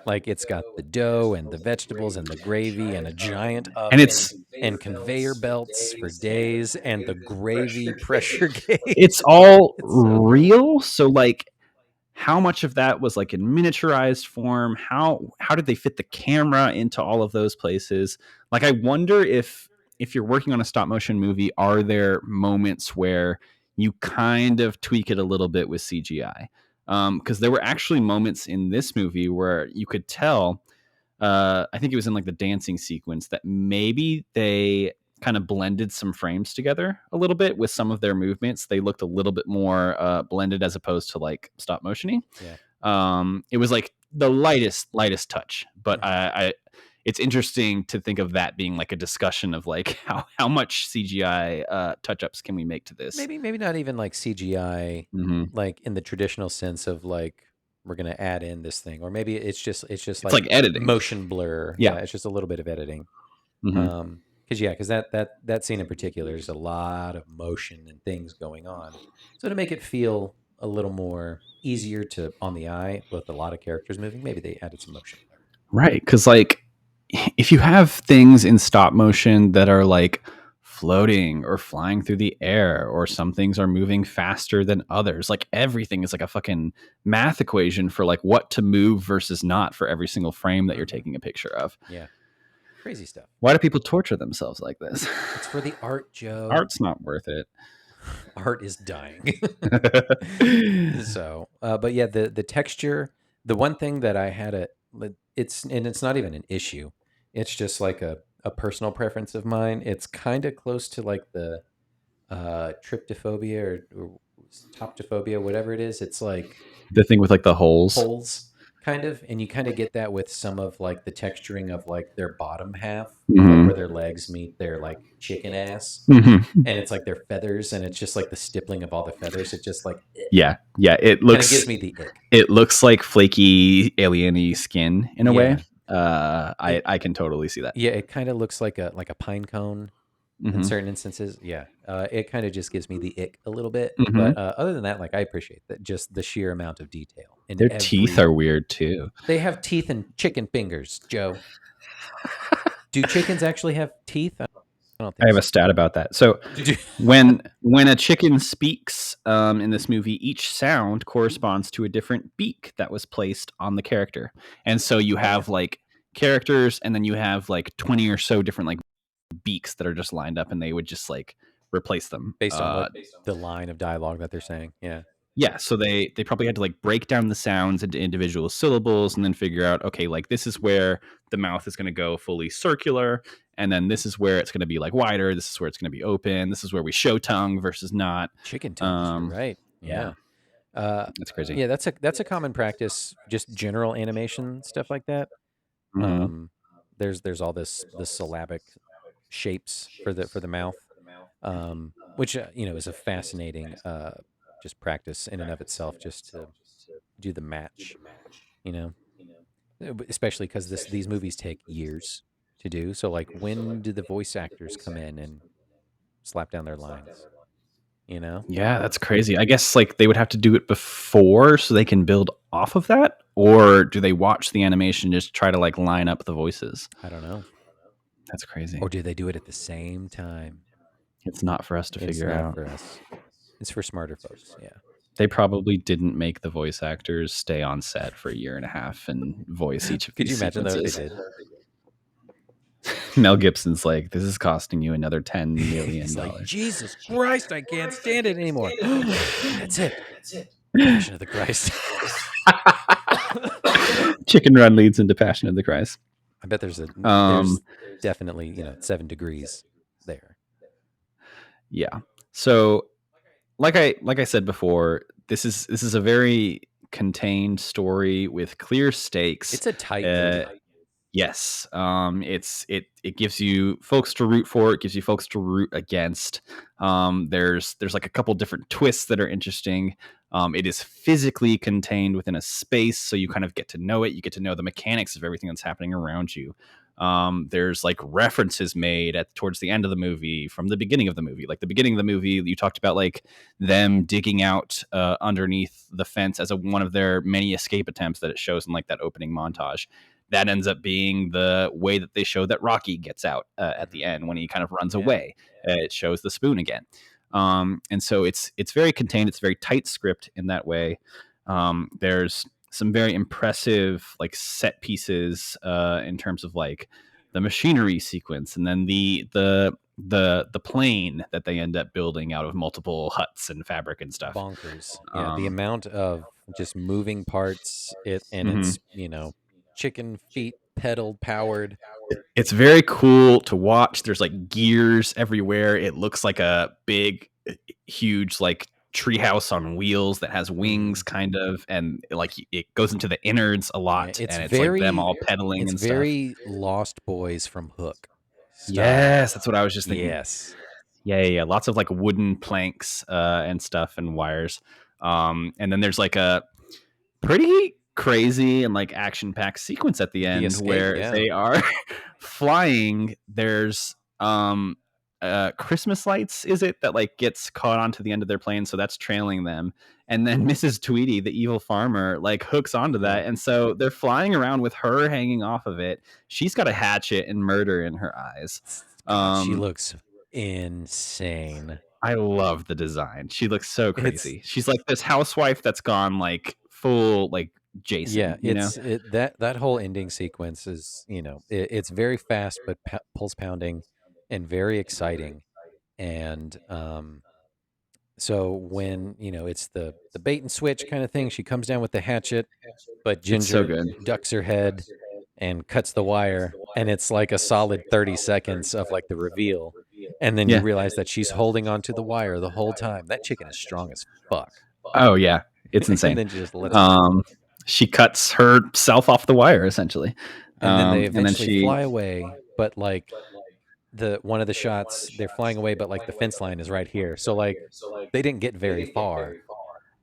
Like it's got the dough and the vegetables and the gravy and a giant oven and conveyor belts for days and the gravy pressure gauge. It's all real. So like how much of that was like in miniaturized form? How did they fit the camera into all of those places? Like I wonder if you're working on a stop motion movie, are there moments where you kind of tweak it a little bit with CGI? Because there were actually moments in this movie where you could tell, I think it was in like the dancing sequence, that maybe they kind of blended some frames together a little bit with some of their movements. They looked a little bit more blended as opposed to like stop motion-y. It was like the lightest touch, but it's interesting to think of that being like a discussion of like how much CGI touch-ups can we make to this? Maybe not even like CGI, like in the traditional sense of like we're gonna add in this thing, or maybe it's just like editing, motion blur. Yeah, it's just a little bit of editing. Because that scene in particular, there's a lot of motion and things going on. So to make it feel a little more easier to on the eye with a lot of characters moving, maybe they added some motion. Right, because like if you have things in stop motion that are like floating or flying through the air, or some things are moving faster than others, like everything is like a fucking math equation for like what to move versus not for every single frame that you're taking a picture of. Yeah. Crazy stuff. Why do people torture themselves like this? It's for the art, Joe. Art's not worth it. Art is dying. So, but yeah, the texture, the one thing that I had it's not even an issue. It's just like a personal preference of mine. It's kind of close to like the tryptophobia or toptophobia, whatever it is. It's like the thing with like the holes. Kind of, and you kind of get that with some of like the texturing of like their bottom half, like where their legs meet their like chicken ass, and it's like their feathers, and it's just like the stippling of all the feathers. It just like yeah, it looks gives me the ick. It looks like flaky alien-y skin in a way. I can totally see that. Yeah, it kind of looks like a pine cone in certain instances. Yeah, it kind of just gives me the ick a little bit. But other than that, like I appreciate that, just the sheer amount of detail. Their teeth are weird too. They have teeth and chicken fingers, Joe. Do chickens actually have teeth? I don't think I have a stat about that. So when a chicken speaks in this movie, each sound corresponds to a different beak that was placed on the character. And so you have like characters, and then you have like 20 or so different like beaks that are just lined up, and they would just like replace them based on the line of dialogue that they're saying. Yeah, so they probably had to like break down the sounds into individual syllables and then figure out, okay, like this is where the mouth is going to go fully circular, and then this is where it's going to be like wider, this is where it's going to be open, this is where we show tongue versus not. Chicken tongue, right? Yeah. That's crazy. Yeah, that's a common practice, just general animation stuff like that. There's all the syllabic shapes for the mouth, which is a fascinating just practice in and of itself, just to do the match, especially because these movies take years to do. So like, when do the voice actors come in and slap down their lines? Yeah, that's crazy. I guess like they would have to do it before so they can build off of that, or do they watch the animation just try to like line up the voices? I don't know. That's crazy. Or do they do it at the same time? It's not for us to figure out. For us. It's for smarter folks. Yeah. They probably didn't make the voice actors stay on set for a year and a half and voice each of Could these you imagine though if they sequences. did? Mel Gibson's like, this is costing you another $10 million. He's like, Jesus Christ, I can't stand it anymore. That's it. Passion of the Christ. Chicken Run leads into Passion of the Christ. I bet there's definitely 7 degrees there. Yeah. So like I said before, this is a very contained story with clear stakes. It's a tight movie. Yes. It gives you folks to root for, it gives you folks to root against. There's like a couple different twists that are interesting. It is physically contained within a space, so you kind of get to know it. You get to know the mechanics of everything that's happening around you. There's like references made towards the end of the movie from the beginning of the movie. Like the beginning of the movie, you talked about like them digging out underneath the fence as one of their many escape attempts that it shows in like that opening montage. That ends up being the way that they show that Rocky gets out at the end when he kind of runs away. It shows the spoon again. And so it's very contained. It's very tight script in that way. There's some very impressive like set pieces in terms of like the machinery sequence, and then the plane that they end up building out of multiple huts and fabric and stuff. Bonkers. Yeah, the amount of just moving parts. It's chicken feet pedal powered. It's very cool to watch. There's like gears everywhere. It looks like a big, huge like treehouse on wheels that has wings, kind of, and like it goes into the innards a lot. It's and very like them all pedaling and stuff. It's very Lost Boys from Hook. Yes, that's what I was just thinking. Yes. Yeah. Lots of like wooden planks and stuff and wires. And then there's like a pretty crazy and like action-packed sequence at the end where they are flying. There's Christmas lights, is it, that like gets caught onto the end of their plane, so that's trailing them, and then Mrs. Tweedy, the evil farmer, like hooks onto that, and so they're flying around with her hanging off of it. She's got a hatchet and murder in her eyes. She looks insane. I love the design. She looks so crazy. She's like this housewife that's gone like full like Jason. That whole ending sequence is it's very fast but pulse pounding and very exciting. And so when it's the bait and switch kind of thing, she comes down with the hatchet, but Ginger ducks her head and cuts the wire, and it's like a solid 30 seconds of like the reveal, and then you realize that she's holding onto the wire the whole time. That chicken is strong as fuck. Oh yeah, it's insane. And then she just lets she cuts herself off the wire essentially, and then they eventually fly away. But like one of the shots, they're flying away, but like the fence line is right here, so like they didn't get very far.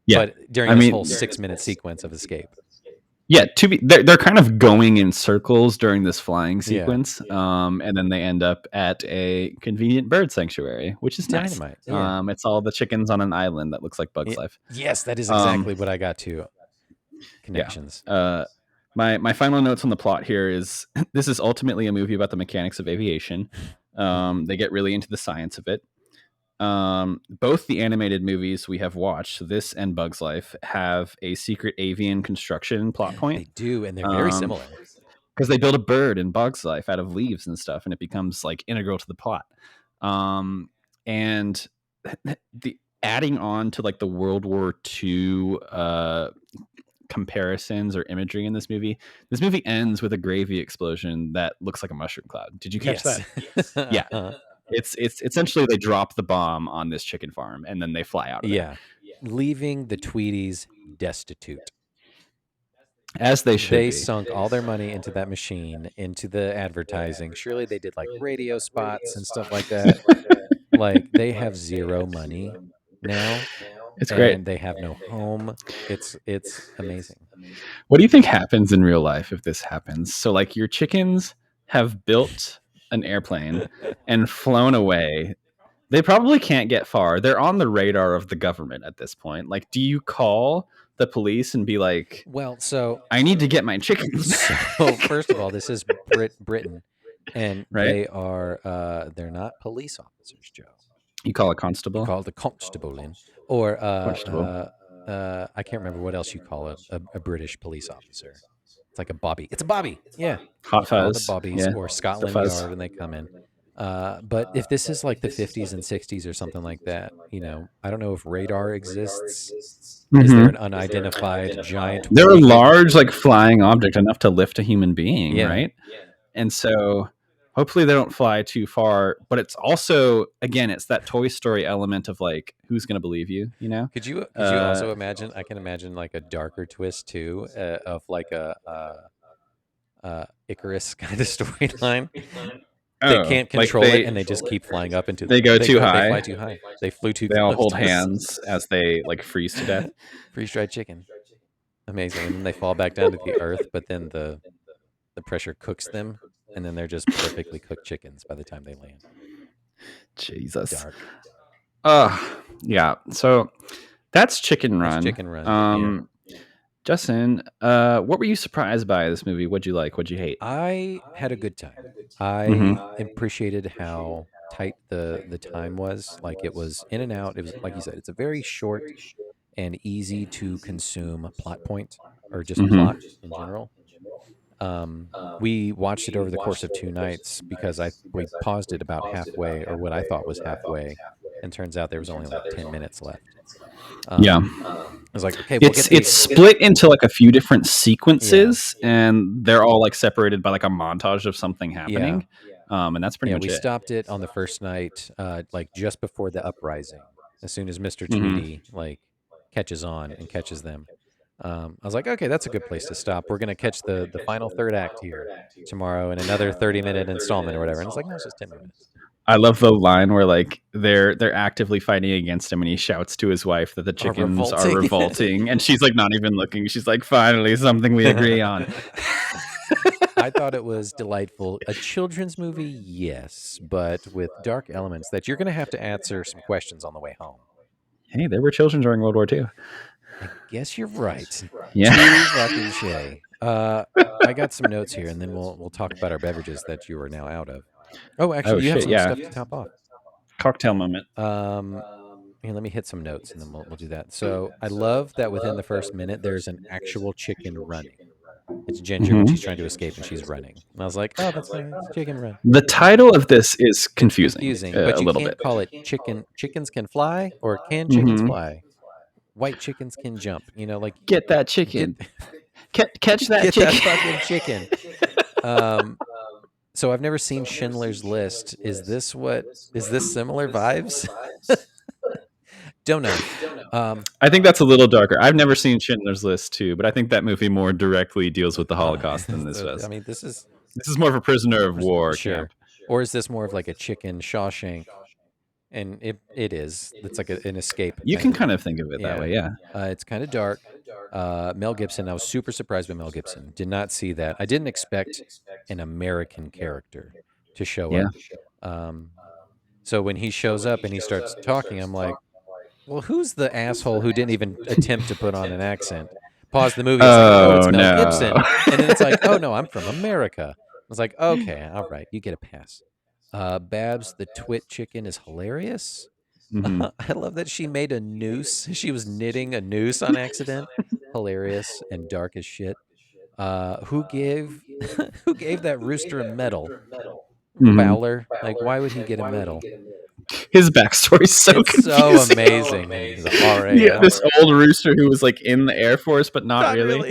Yeah, but during this whole 6-minute sequence of escape. Yeah, they're kind of going in circles during this flying sequence, and then they end up at a convenient bird sanctuary, which is nice. Dynamite. Yeah. It's all the chickens on an island that looks like Bug's Life. Yes, that is exactly what I got to. Connections. Yeah. My final notes on the plot here is this is ultimately a movie about the mechanics of aviation. They get really into the science of it. Both the animated movies we have watched, this and Bug's Life, have a secret avian construction plot point. They do, and they're very similar. Because they build a bird in Bug's Life out of leaves and stuff, and it becomes like integral to the plot. And the adding on to like the World War II comparisons or imagery in this movie ends with a gravy explosion that looks like a mushroom cloud. Did you catch that? Yeah. It's essentially they drop the bomb on this chicken farm and then they fly out of it. Leaving the Tweedies destitute. As they should. They sunk all their money into that machine, into the advertising. Surely they did like radio spots and stuff like that. Like they have zero money now. It's great. And they have no home. It's amazing. What do you think happens in real life if this happens? So like your chickens have built an airplane and flown away. They probably can't get far. They're on the radar of the government at this point. Like, do you call the police and be like, well, so I need to get my chickens? So first of all, this is Britain, and they are they're not police officers, Joe. You call it constable? You call it the constable in. Or Constable. I can't remember what else you call a British police officer. It's like a bobby. It's a bobby. Yeah. Hot Call it a fuzz. bobbies Yeah. or Scotland fuzz. Yard when they come in. But if this is like the 50s and 60s or something like that, you know, I don't know if radar exists. Is there an unidentified giant? They're a large, like flying object enough to lift a human being, right? And so hopefully they don't fly too far. But it's also, again, it's that Toy Story element of like, who's going to believe you? You know? Could you also imagine? I can imagine like a darker twist too, of like a Icarus kind of storyline. They can't control it, and they just keep flying up into. They go too high. They fly too high. They flew too. They all hold hands as they like freeze to death. Freeze-dried chicken, amazing. And then they fall back down to the earth, but then the pressure cooks them, and then they're just perfectly cooked chickens by the time they land. Jesus. Dark. Yeah. So that's Chicken Run. Chicken Run. Justin, what were you surprised by this movie? What'd you like? What'd you hate? I had a good time. I appreciated how tight the time was. Like it was in and out. It was like you said, it's a very short and easy to consume plot point, or just plot in general. We watched it over the course of 2 nights because we paused it about halfway, or what I thought was halfway, and turns out there was only like 10 minutes left. I was like, okay, it's split into like a few different sequences, and they're all like separated by like a montage of something happening. And that's pretty much it. We stopped it on the first night, like just before the uprising. As soon as Mr. Tweedy like catches on and catches them, I was like, okay, that's a good place to stop. We're gonna catch the final third act here tomorrow in another 30-minute installment or whatever. And it's like, no, it's just 10 minutes. I love the line where like they're actively fighting against him, and he shouts to his wife that the chickens are revolting, and she's like not even looking. She's like, finally something we agree on. I thought it was delightful. A children's movie, yes, but with dark elements that you're going to have to answer some questions on the way home. Hey, there were children during World War II. I guess you're right. Yeah. Too fucking shay. I got some notes here, and then we'll talk about our beverages that you are now out of. Oh, actually, you have some stuff to top off. Cocktail moment. Here, let me hit some notes, and then we'll do that. So I love that within the first minute, there's an actual chicken running. It's Ginger when she's trying to escape, and she's running. And I was like, oh, that's a chicken run. The title of this is confusing but you a little can't bit. call it chicken. Chickens can fly, or can chickens fly? White chickens can jump. You know, like get that chicken. Catch that get chicken. that fucking chicken. So I've never seen Schindler's List. Is this similar vibes? Don't know. I think that's a little darker. I've never seen Schindler's List too, but I think that movie more directly deals with the Holocaust than this does. I mean, this is more of a prisoner of war camp. Or is this more of like a chicken Shawshank? And it is. It's like an escape. You can kind of think of it that way, yeah. It's kind of dark. Mel Gibson, I was super surprised by Mel Gibson. Did not see that. I didn't expect an American character to show up. So when he shows up and he starts talking, I'm like, well, who's the asshole who didn't even attempt to put on an accent? Pause the movie. It's like, oh, it's Mel Gibson. And then it's like, oh, no, I'm from America. I was like, okay, all right, you get a pass. Babs the Twit chicken is hilarious. I love that she made a noose. She was knitting a noose on accident. Hilarious and dark as shit. Who gave that rooster a medal? Fowler. Like, why would he get a medal? His backstory's so confusing. So amazing. He's yeah, this old rooster who was like in the Air Force, but not really.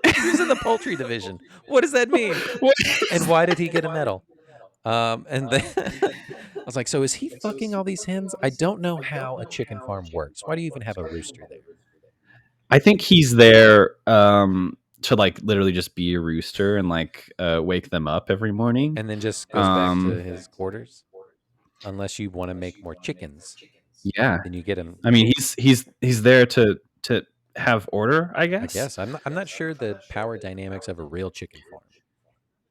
He was in the poultry division. What does that mean? And why did he get a medal? And then I was like, so is he fucking all these hens? I don't know how a chicken farm works. Why do you even have a rooster there? I think he's there to like literally just be a rooster and like wake them up every morning. And then just goes back to his quarters. Unless you want to make more chickens. Yeah. Then you get him. I mean, he's there to have order, I guess. I guess. I'm not sure the power dynamics of a real chicken farm.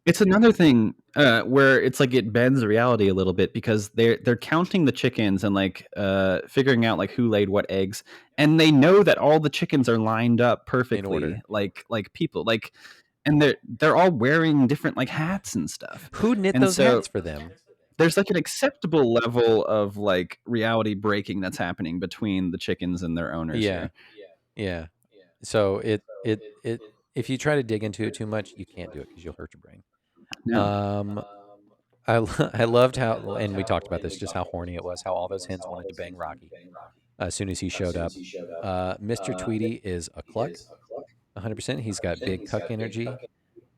It's another thing where it's like it bends reality a little bit because they're counting the chickens and like figuring out like who laid what eggs, and they know that all the chickens are lined up perfectly, in order. like people, like, and they're all wearing different like hats and stuff. Who knit those hats for them? there's like an acceptable level of like reality breaking that's happening between the chickens and their owners here. Yeah. So it if you try to dig into it too much, you can't do it because you'll hurt your brain. No. I loved how, and we talked about this, just how horny it was, how all those hens wanted to bang Rocky as soon as he showed up. Mr. Tweety is a cluck, 100%. He's got big cuck energy.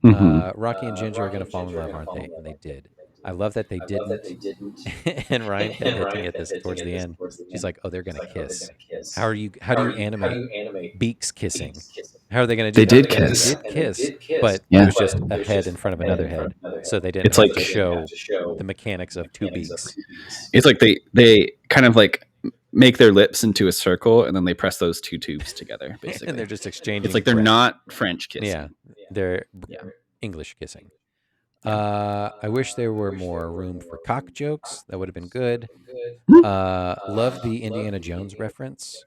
Rocky and Ginger are going to fall in love, aren't they? And they did. I love that they didn't. And Ryan kept hinting at this towards the end. She's like, "Oh, they're going to kiss. How do you animate beaks kissing? How are they going to do They that?" did kiss. They did kiss, but it was just a head in front of another head, so they didn't have to show the mechanics of two beaks. It's like they kind of like make their lips into a circle and then they press those two tubes together, basically. And they're just exchanging. It's like they're not French kissing. Yeah, they're English kissing. I wish there were more room for cock jokes. That would have been good. Love the Indiana Jones reference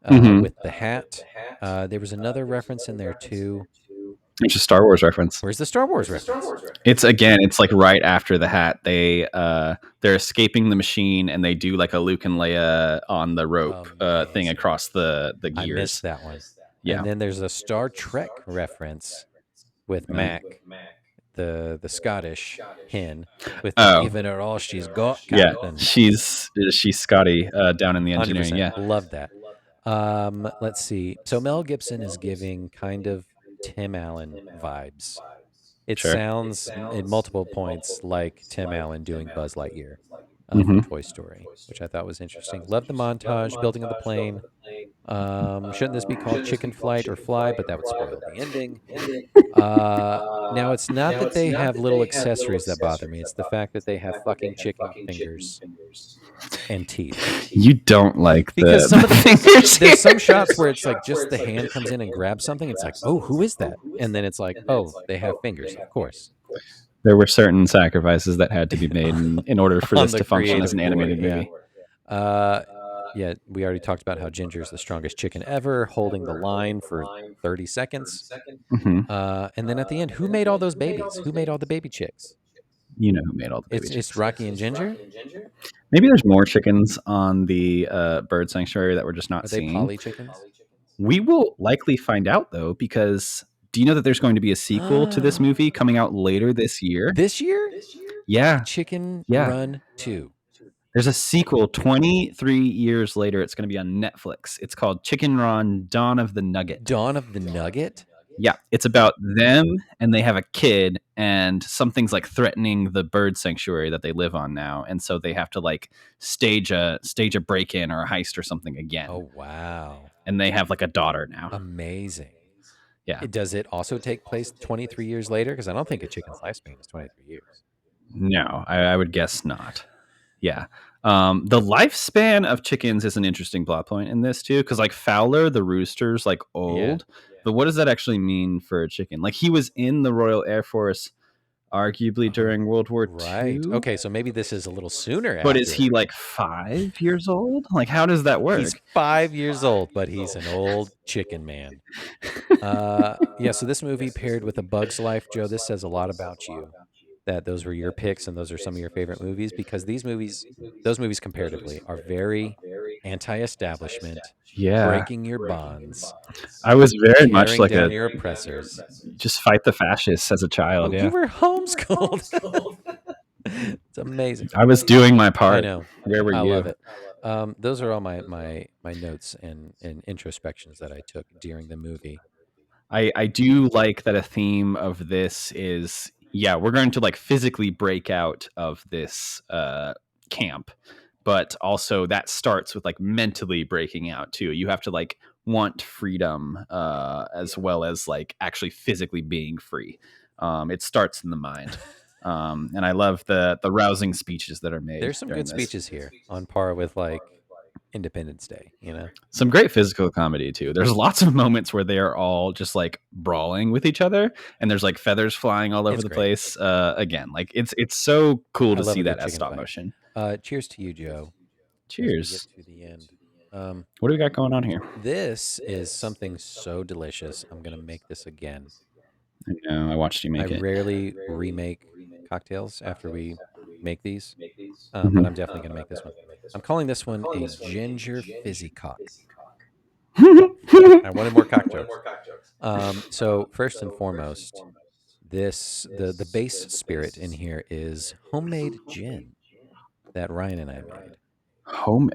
with the hat. There was another reference in there too. It's a Star Wars reference. Where's the Star Wars reference? It's like right after the hat. They're escaping the machine and they do like a Luke and Leia on the rope thing across the gears. I missed that one. Yeah. And then there's a Star Trek reference with Mac, the Scottish hen, with giving her all she's got. Captain. Yeah, she's Scotty down in the engineering. 100%. Yeah, love that. Let's see. So Mel Gibson is giving kind of Tim Allen vibes. It sounds at multiple points like Tim Allen doing Buzz Lightyear from Toy Story, which I thought was interesting. Love the montage, building of the plane. Shouldn't this be called Chicken Flight or Fly? But that would spoil the ending. Now, it's not that they have little accessories that bother me. It's the fact that they have fucking chicken fingers and teeth. You don't like because the fingers. There's some shots where it's like just the hand comes in and grabs something. It's like, oh, who is that? And then it's like, oh, they have fingers, of course. There were certain sacrifices that had to be made in order for this to function as an animated movie. Yeah, we already talked about how Ginger is the strongest chicken ever, holding the line for 30 seconds. And then at the end, who made all those babies? Who made all the baby chicks? You know who made all the baby chicks. It's Rocky and Ginger? Maybe there's more chickens on the bird sanctuary that we're just not seeing. Are they poly chickens? We will likely find out, though, because do you know that there's going to be a sequel to this movie coming out later this year? This year? Yeah. Chicken Run 2. There's a sequel 23 years later. It's going to be on Netflix. It's called Chicken Run Dawn of the Nugget. Dawn of the Nugget? Yeah. It's about them, and they have a kid, and something's like threatening the bird sanctuary that they live on now. And so they have to like stage a break-in or a heist or something again. Oh, wow. And they have like a daughter now. Amazing. Yeah. Does it also take place 23 years later? Because I don't think a chicken's lifespan is 23 years. No, I would guess not. Yeah. The lifespan of chickens is an interesting plot point in this too, because like Fowler, the rooster's like old, but what does that actually mean for a chicken? Like he was in the Royal Air Force arguably during World War II. Okay, so maybe this is a little sooner. But is he like 5 years old? Like how does that work? He's 5 years old, but he's an old chicken man. Yeah, so this movie paired with A Bug's Life, Joe, this says a lot about you. That those were your picks and those are some of your favorite movies, because those movies comparatively are very anti-establishment, breaking your bonds. I was very much like your oppressors. Just fight the fascists as a child. You were homeschooled. It's amazing. I was doing my part. I know. Where were you? I love it. Those are all my notes and introspections that I took during the movie. I do like that a theme of this is, we're going to like physically break out of this camp, but also that starts with like mentally breaking out too. You have to like want freedom as well as like actually physically being free. It starts in the mind. And I love the rousing speeches that are made. There's some good speeches here on par with like Independence Day, some great physical comedy too. There's lots of moments where they are all just like brawling with each other, and there's like feathers flying all over the place. Again, like it's so cool to see that as stop motion. Cheers to you, Joe. Cheers. Get to the end. What do we got going on here? This is something so delicious. I'm gonna make this again. I know. I watched you make it. I rarely remake cocktails after we make these, Mhm. but I'm definitely going to make this one. I'm calling this one a ginger fizzy cock. I wanted more cock jokes. So first and foremost, the base spirit in here is homemade gin that Ryan and I made. Home.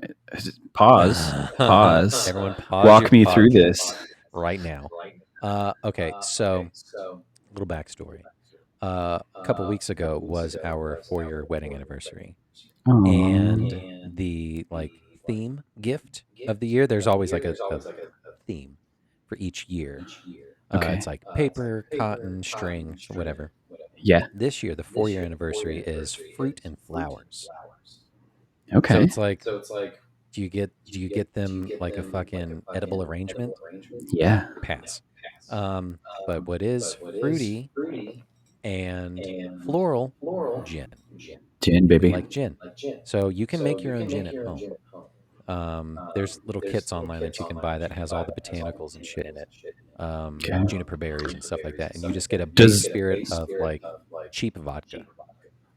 Pause. Pause. Everyone, pause Walk your me through podcast this. right now. Okay, so little backstory. A couple weeks ago was our 4-year wedding anniversary, and the theme gift of the year. There's always like a theme for each year. Okay. It's like paper, cotton, string, whatever. Yeah. This year, the 4-year anniversary is fruit and flowers. Okay. So it's like, do you get them like a fucking edible arrangement? Yeah. Pass. But what is fruity and floral? Gin. Gin, We baby. like gin. So you can make your own gin at home. There's little kits online that you can buy that has all the botanicals and shit in it. Juniper berries and stuff like that. And you just get a base spirit of like cheap vodka.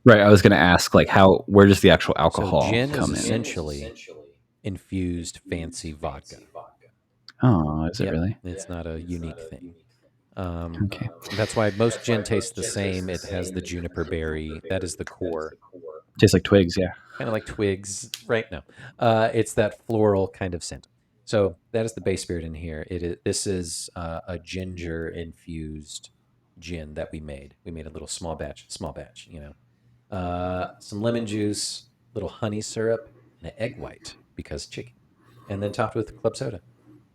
Right. I was going to ask, like, where does the actual alcohol So gin is come in? essentially infused fancy vodka. Oh, is it Yep. really? It's not a unique thing. Okay. That's why most gin tastes the same. It has the juniper berry. That is the core. Tastes like twigs, yeah. Kind of like twigs, right? No. It's that floral kind of scent. So that is the base spirit in here. This is a ginger infused gin that we made. We made a little small batch, some lemon juice, little honey syrup, and an egg white because chicken, and then topped with club soda.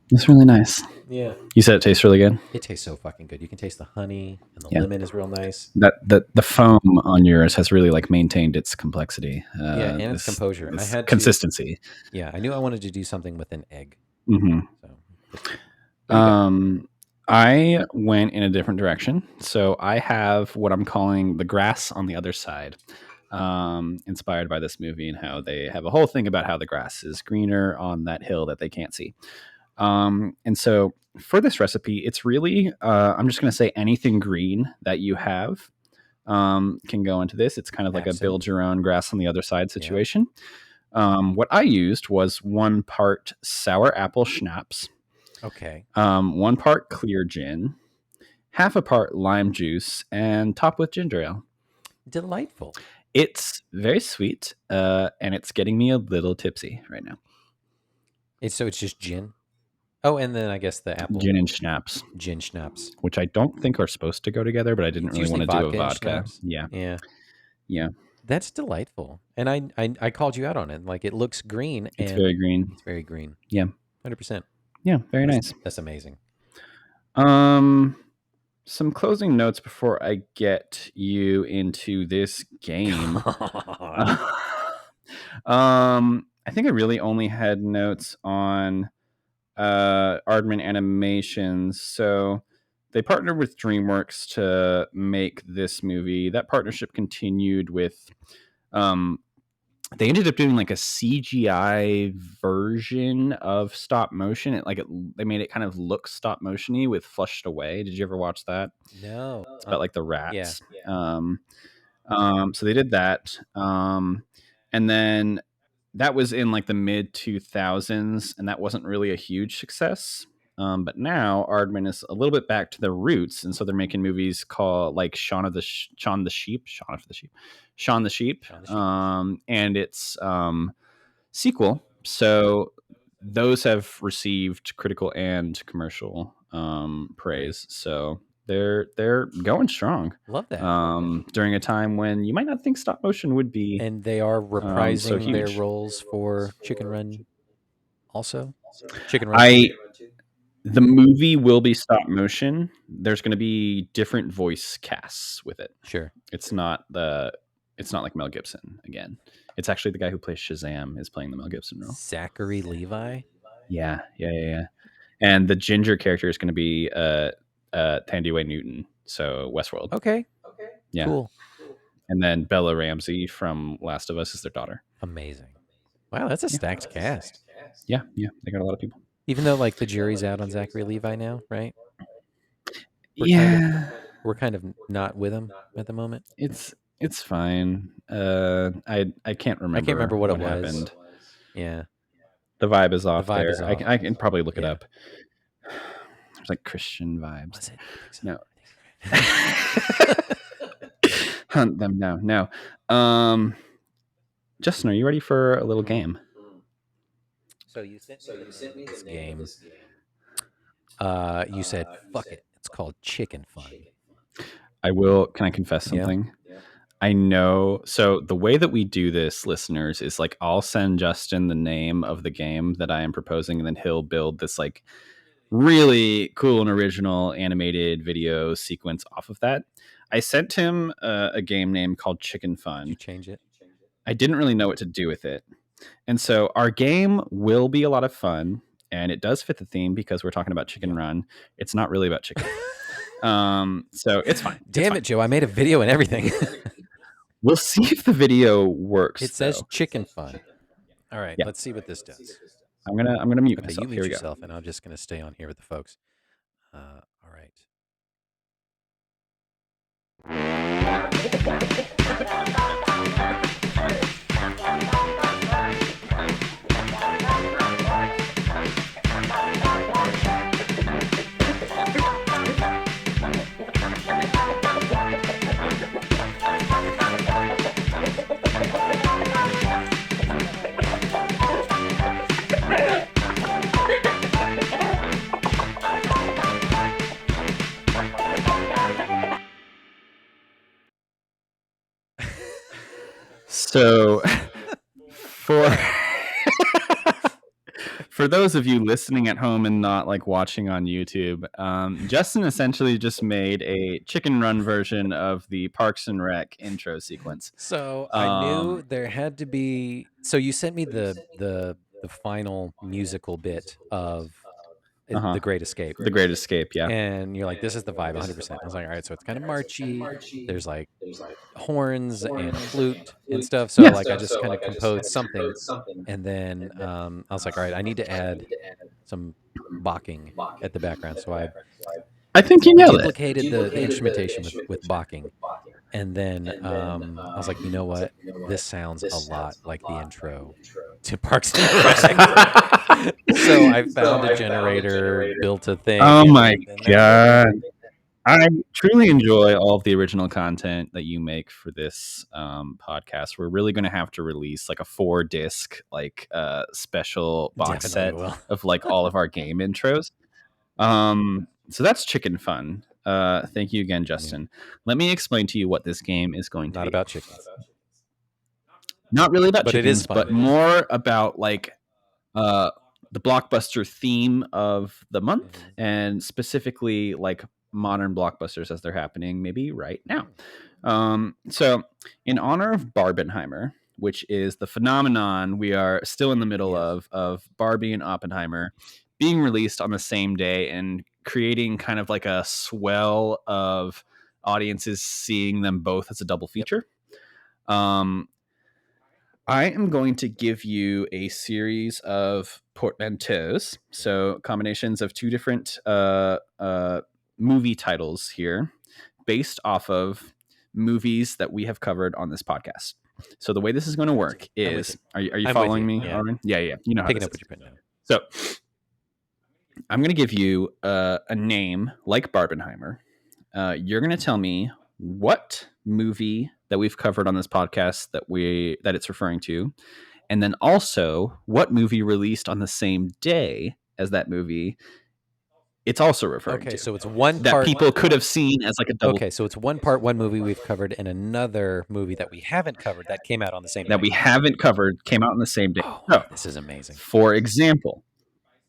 It's really nice. Yeah. You said it tastes really good? It tastes so fucking good. You can taste the honey, and the lemon is real nice. The foam on yours has really like maintained its complexity. And its composure. I had consistency. I knew I wanted to do something with an egg. Mm-hmm. So, I went in a different direction. So I have what I'm calling the grass on the other side, inspired by this movie and how they have a whole thing about how the grass is greener on that hill that they can't see. And so for this recipe, it's really, I'm just going to say anything green that you have can go into this. It's kind of like a build your own grass on the other side situation. What I used was 1 part sour apple schnapps. Okay. 1 part clear gin, half a part lime juice, and topped with ginger ale. Delightful. It's very sweet, and it's getting me a little tipsy right now. So it's just gin? Oh, and then I guess the apple. Gin and schnapps. Gin schnapps. Which I don't think are supposed to go together, but I didn't really want to do a vodka. Yeah. That's delightful. And I called you out on it. Like, it looks green. It's very green. It's very green. Yeah. 100%. Yeah, very nice. That's amazing. Some closing notes before I get you into this game. I think I really only had notes on Aardman Animations. So they partnered with DreamWorks to make this movie. That partnership continued with they ended up doing like a CGI version of stop motion. They made it kind of look stop motiony with Flushed Away. Did you ever watch that? No. It's about like the rats. Yeah. So they did that. And then that was in like the mid 2000s, and that wasn't really a huge success. But now Aardman is a little bit back to their roots, and so they're making movies called like Shaun the Sheep, and its sequel. So those have received critical and commercial praise. So they're going strong. Love that. During a time when you might not think stop motion would be, and they are reprising their huge. roles for Chicken Run. Also, Chicken Run. The movie will be stop motion. There's going to be different voice casts with it. Sure, it's not like Mel Gibson again. It's actually the guy who plays Shazam is playing the Mel Gibson role. Zachary Levi. Yeah. And the ginger character is going to be Thandie Newton, so Westworld. Okay. Yeah. Cool. And then Bella Ramsey from Last of Us is their daughter. Amazing. Wow, that's a stacked cast. Yeah. They got a lot of people. Even though like the jury's out on Zachary Levi now, right? We're kind of not with him at the moment. It's It's fine. I can't remember. I can't remember what it was. happened. Yeah. The vibe is off vibe there. is off. I can probably look it Yeah. up. There's like Christian vibes. Was it? I think so. No. Hunt them down. No. Justin, are you ready for a little game? So you sent me this game. You said, fuck it. It's called Chicken Fun. I will. Can I confess something? Yeah. I know. So the way that we do this, listeners, is like I'll send Justin the name of the game that I am proposing, and then he'll build this like really cool and original animated video sequence off of that. I sent him a game name called Chicken Fun. Did you change it? I didn't really know what to do with it. And so our game will be a lot of fun, and it does fit the theme because we're talking about Chicken Run. It's not really about chicken. So it's fine. Damn it, Joe. I made a video and everything. We'll see if the video works. It says though. Chicken Fun. All right, Yeah. let's see what this does. I'm gonna mute Okay, myself. you Here mute we yourself, and I'm just gonna stay on here with the folks. All right. So for those of you listening at home and not like watching on YouTube, Justin essentially just made a Chicken Run version of the Parks and Rec intro sequence. So I knew there had to be. So you sent me the final musical bit of The Great Escape. The Great Escape, yeah. And you're like, this is the vibe 100%. I was like, all right, so it's kind of marchy. There's like horns and flute and stuff. So like I just kind of composed something. And then I was like, all right, I need to add some bocking at the background. So I think you nailed it. duplicated the instrumentation with bocking. And then I was like, you know what? This sounds a lot like the intro to Parks and Rec. So I found a generator, built a thing. Oh my God. I truly enjoy all of the original content that you make for this podcast. We're really going to have to release like a 4-disc like special box Definitely set of like all of our game intros. So that's Chicken Fun. Thank you again, Justin. Let me explain to you what this game is going to be. Not about chickens. Not really about But it chickens, is fun. but more about like the Blockbuster theme of the month, and specifically like modern blockbusters as they're happening maybe right now. So in honor of Barbenheimer, which is the phenomenon we are still in the middle of Barbie and Oppenheimer being released on the same day and creating kind of like a swell of audiences seeing them both as a double feature. I am going to give you a series of portmanteaus, so combinations of two different movie titles here based off of movies that we have covered on this podcast. So the way this is going to work is, are you following me, Armin? Yeah. You know how Picking this up what is. you're putting down. So I'm going to give you a name like Barbenheimer. You're going to tell me what movie that we've covered on this podcast that it's referring to, and then also what movie released on the same day as that movie it's also referring to. Okay, so it's one that part people could have seen as like a double. Okay, so it's one part, one movie we've covered, and another movie that we haven't covered that came out on the same day. That we haven't covered came out on the same day. Oh, So, this is amazing. for example,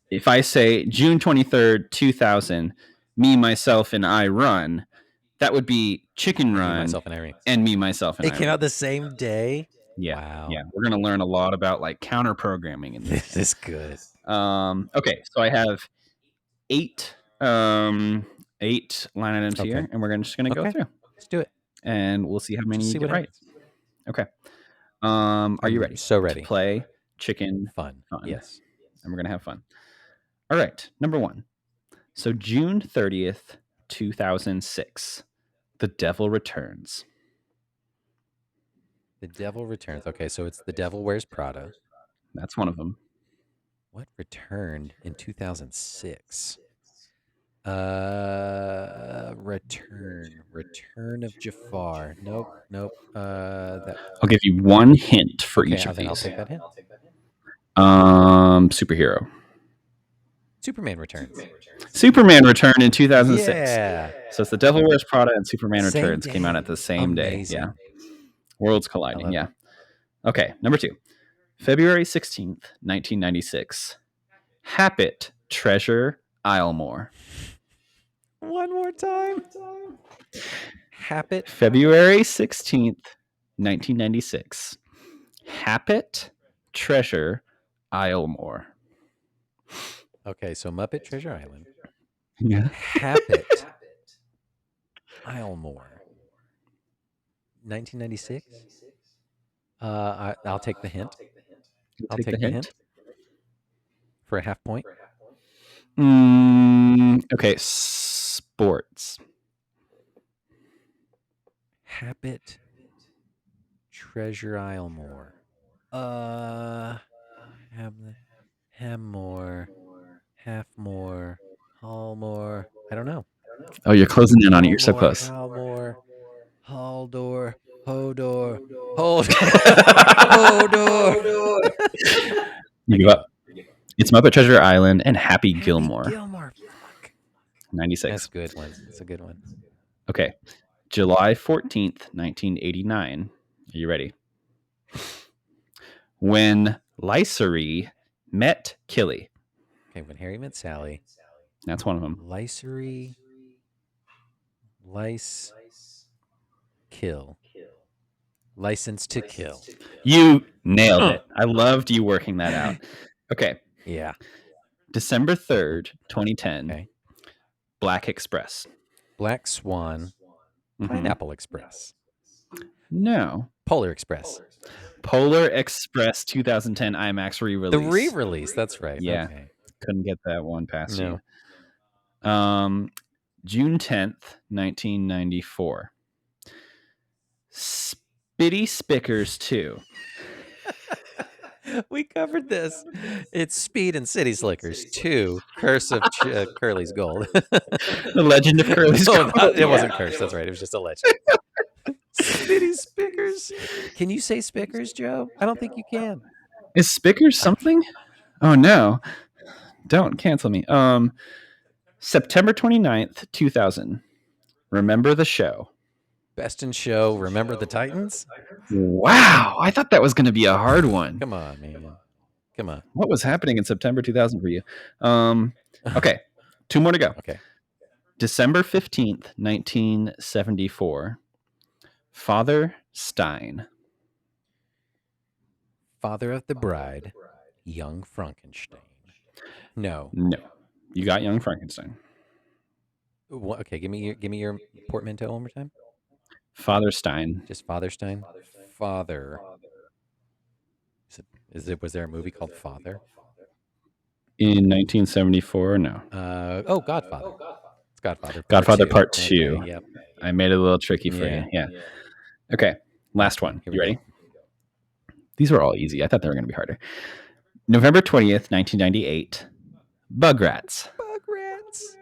if I say June 23rd, 2000, Me, Myself, and I Run, that would be Chicken Run Me, Myself, and Irene. and Me, Myself, and They I came Run. out the same day? Yeah. Wow. Yeah. We're going to learn a lot about like counter programming in this. This is good. Okay. So I have eight line items here, and we're just going to go through. Let's do it. And we'll see how many See you what get right. Okay. Are you ready? So ready. To play Chicken Fun. Yes. And we're going to have fun. All right. Number 1. So June 30th, 2006, The Devil Returns. The Devil Returns. Okay, so it's The Devil Wears Prada. That's one of them. What returned in 2006? Return of Jafar. Nope. That. I'll give you one hint for each of then these. I'll take that hint. Superhero. Superman Returns. Superman returned in 2006. Yeah. So it's The Devil Wears Prada and Superman Same Returns day. came out at the same Amazing. day. Yeah. Worlds colliding. Yeah. it. Okay. Number 2. February 16th, 1996. Happet Treasure Islemore. One more time. Happet. February 16th, 1996. Happet Treasure Islemore. Okay, so Muppet Treasure Island. Yeah. Happet Islemore. 1996. I'll take the hint. I'll take the hint for a half point. Okay, sports. Happet Treasure Islemore. Hammore, Halfmore, Hallmore. I don't know. Oh, you're closing in on it. You're so Hallmore, close. Halmore, Haldor, Hodor, Hodor. You give up. It's Muppet Treasure Island and Happy Gilmore. Gilmore. Fuck. 96. That's a good one. That's a good one. Okay. July 14th, 1989. Are you ready? When Lycery met Killy. Okay, when Harry met Sally. That's one of them. Lycery. Lice. Kill. License to Kill. You nailed it. I loved you working that out. Okay. Yeah. December 3rd, 2010. Okay. Black Express. Black Swan. Pineapple Express. No. Polar Express. Polar Express 2010 IMAX re-release. The re-release. That's right. Yeah. Okay. Couldn't get that one past No. you. June 10th, 1994. Spitty Spickers 2. We covered this. It's Speed and City Slickers 2, Curse of Curly's Gold. The Legend of Curly's Gold. It wasn't Curse. That's right. It was just a legend. Spitty Spickers. Can you say Spickers, Joe? I don't think you can. Is Spickers something? Oh, no. Don't cancel me. September 29th, 2000. Remember the Show. Best in Show. Remember the Titans? Wow. I thought that was going to be a hard one. Come on, man. Come on. What was happening in September 2000 for you? Okay. 2 more to go. Okay. December 15th, 1974. Father Stein. Father of the Bride. Young Frankenstein. No. You got Young Frankenstein. Okay, give me your portmanteau one more time. Father Stein. Just Father Stein. Father. Was there a movie called Father? In 1974, no. Godfather. It's Godfather. Godfather Part 2. Okay, yep. I made it a little tricky for you. Yeah. Okay. Last one. Here You we ready? go. These were all easy. I thought they were going to be harder. November 20th, 1998. Bugrats. Bugrats.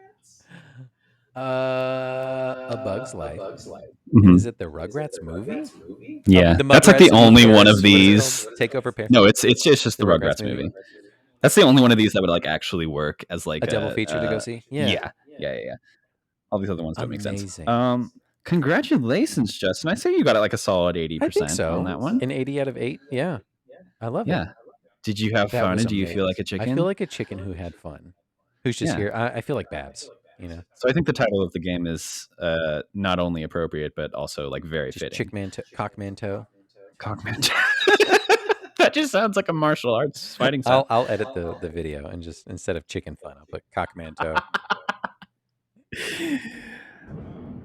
A Bug's Life. Mhm. Is it the Rugrats movie? Yeah. The That's like the Mugrats only and one Bears. of What is it these. called? Takeover Pair. No, it's just the The Rugrats Rugrats movie. movie. That's the only one of these that would like actually work as like A double feature to go see? Yeah. All these other ones don't make sense. Amazing. Congratulations, Justin. I say you got it like a solid 80% I think so. on that one. An 80 out of 8. Yeah. I love it. Yeah. Did you have That fun was and do you feel like a amazing. chicken? I feel like a chicken who had fun. Who's just Yeah. here. I feel like Babs, you know. So I think the title of the game is not only appropriate but also like very Just fitting. Cockmanto. Cockman. That just sounds like a martial arts fighting style. I'll edit the video and just instead of chicken fun, I'll put Cockmanto.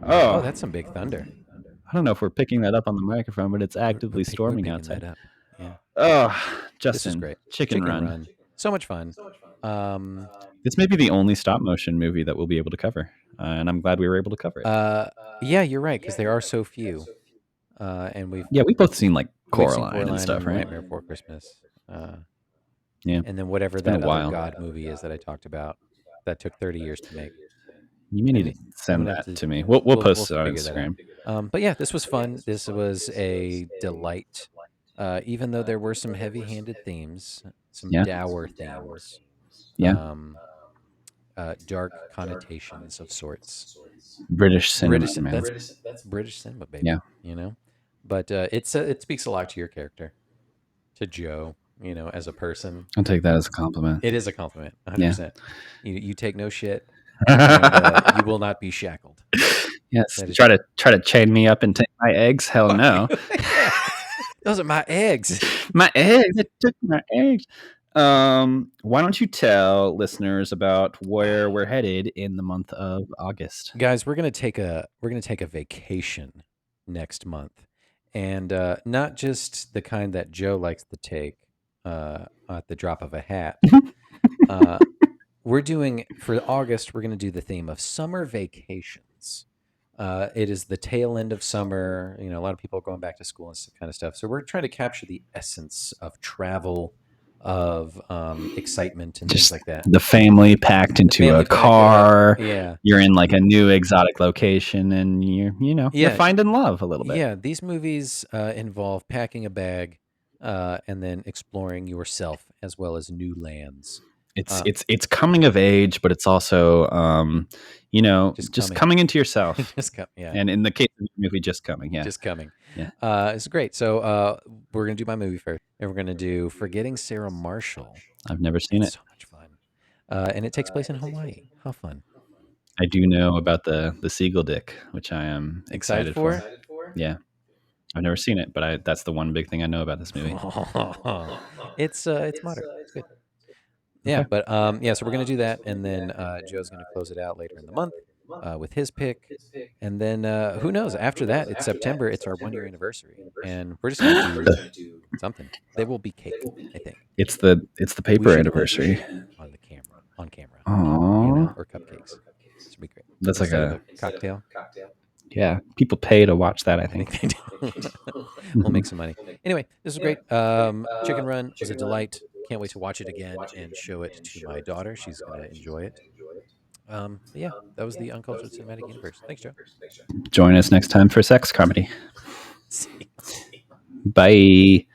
Oh, that's some big thunder. I don't know if we're picking that up on the microphone, but it's actively We're storming picking outside. that up. Yeah. Oh, Justin, This is great. Chicken Run. So much fun. This may be the only stop motion movie that we'll be able to cover, and I'm glad we were able to cover it. Yeah, you're right because there are so few. and we've both seen like we've seen Coraline and stuff, right? Nightmare Before Christmas. Yeah. And then whatever been a that while. other God movie is that I talked about that took 30 years to make. You may need to send that to me. We'll post it on figure that Instagram. out. But yeah, this was fun. This was a delight. Even though there were some heavy-handed themes, some dour themes, dark connotations of sorts. British cinema, That's British cinema, baby. Yeah. You know, but it speaks a lot to your character, to Joe. You know, as a person, I'll take that as a compliment. it is a compliment. 100%. You take no shit, and you will not be shackled. Yes. Try to chain me up and take my eggs? Hell no. Those are my eggs. My eggs. It took my eggs. Why don't you tell listeners about where we're headed in the month of August? Guys, we're gonna take a vacation next month, and not just the kind that Joe likes to take at the drop of a hat. We're doing for August. We're gonna do the theme of summer vacations. It is the tail end of summer. You know, a lot of people are going back to school and kind of stuff. So we're trying to capture the essence of travel, of excitement and Just things like that. The family packed into a car. Yeah. You're in like a new exotic location and you're finding love a little bit. Yeah. These movies involve packing a bag and then exploring yourself as well as new lands. It's coming of age, but it's also just coming into yourself. And in the case of the movie, just coming. Yeah. It's great. So we're gonna do my movie first, and we're gonna do Forgetting Sarah Marshall. I've never seen it. So much fun, and it takes place in Hawaii. How fun! I do know about the seagull dick, which I am excited for. Yeah. I've never seen it, but that's the one big thing I know about this movie. It's modern. It's good. Yeah, but so we're gonna do that, and then Joe's gonna close it out later in the month with his pick, and then who knows? After that, it's September. It's our 1-year anniversary, and we're just gonna do something. There will be cake, I think. It's the paper anniversary on camera, Aww. or cupcakes. This would be great. That's like a cocktail. Yeah, people pay to watch that. I think they do. We'll make some money. Anyway, this is great. Chicken Run is a delight. Can't wait to watch it again and show it to my daughter. She's going to enjoy it. That was the Uncultured Cinematic Universe. Thanks, Joe. Join us next time for sex comedy. Bye.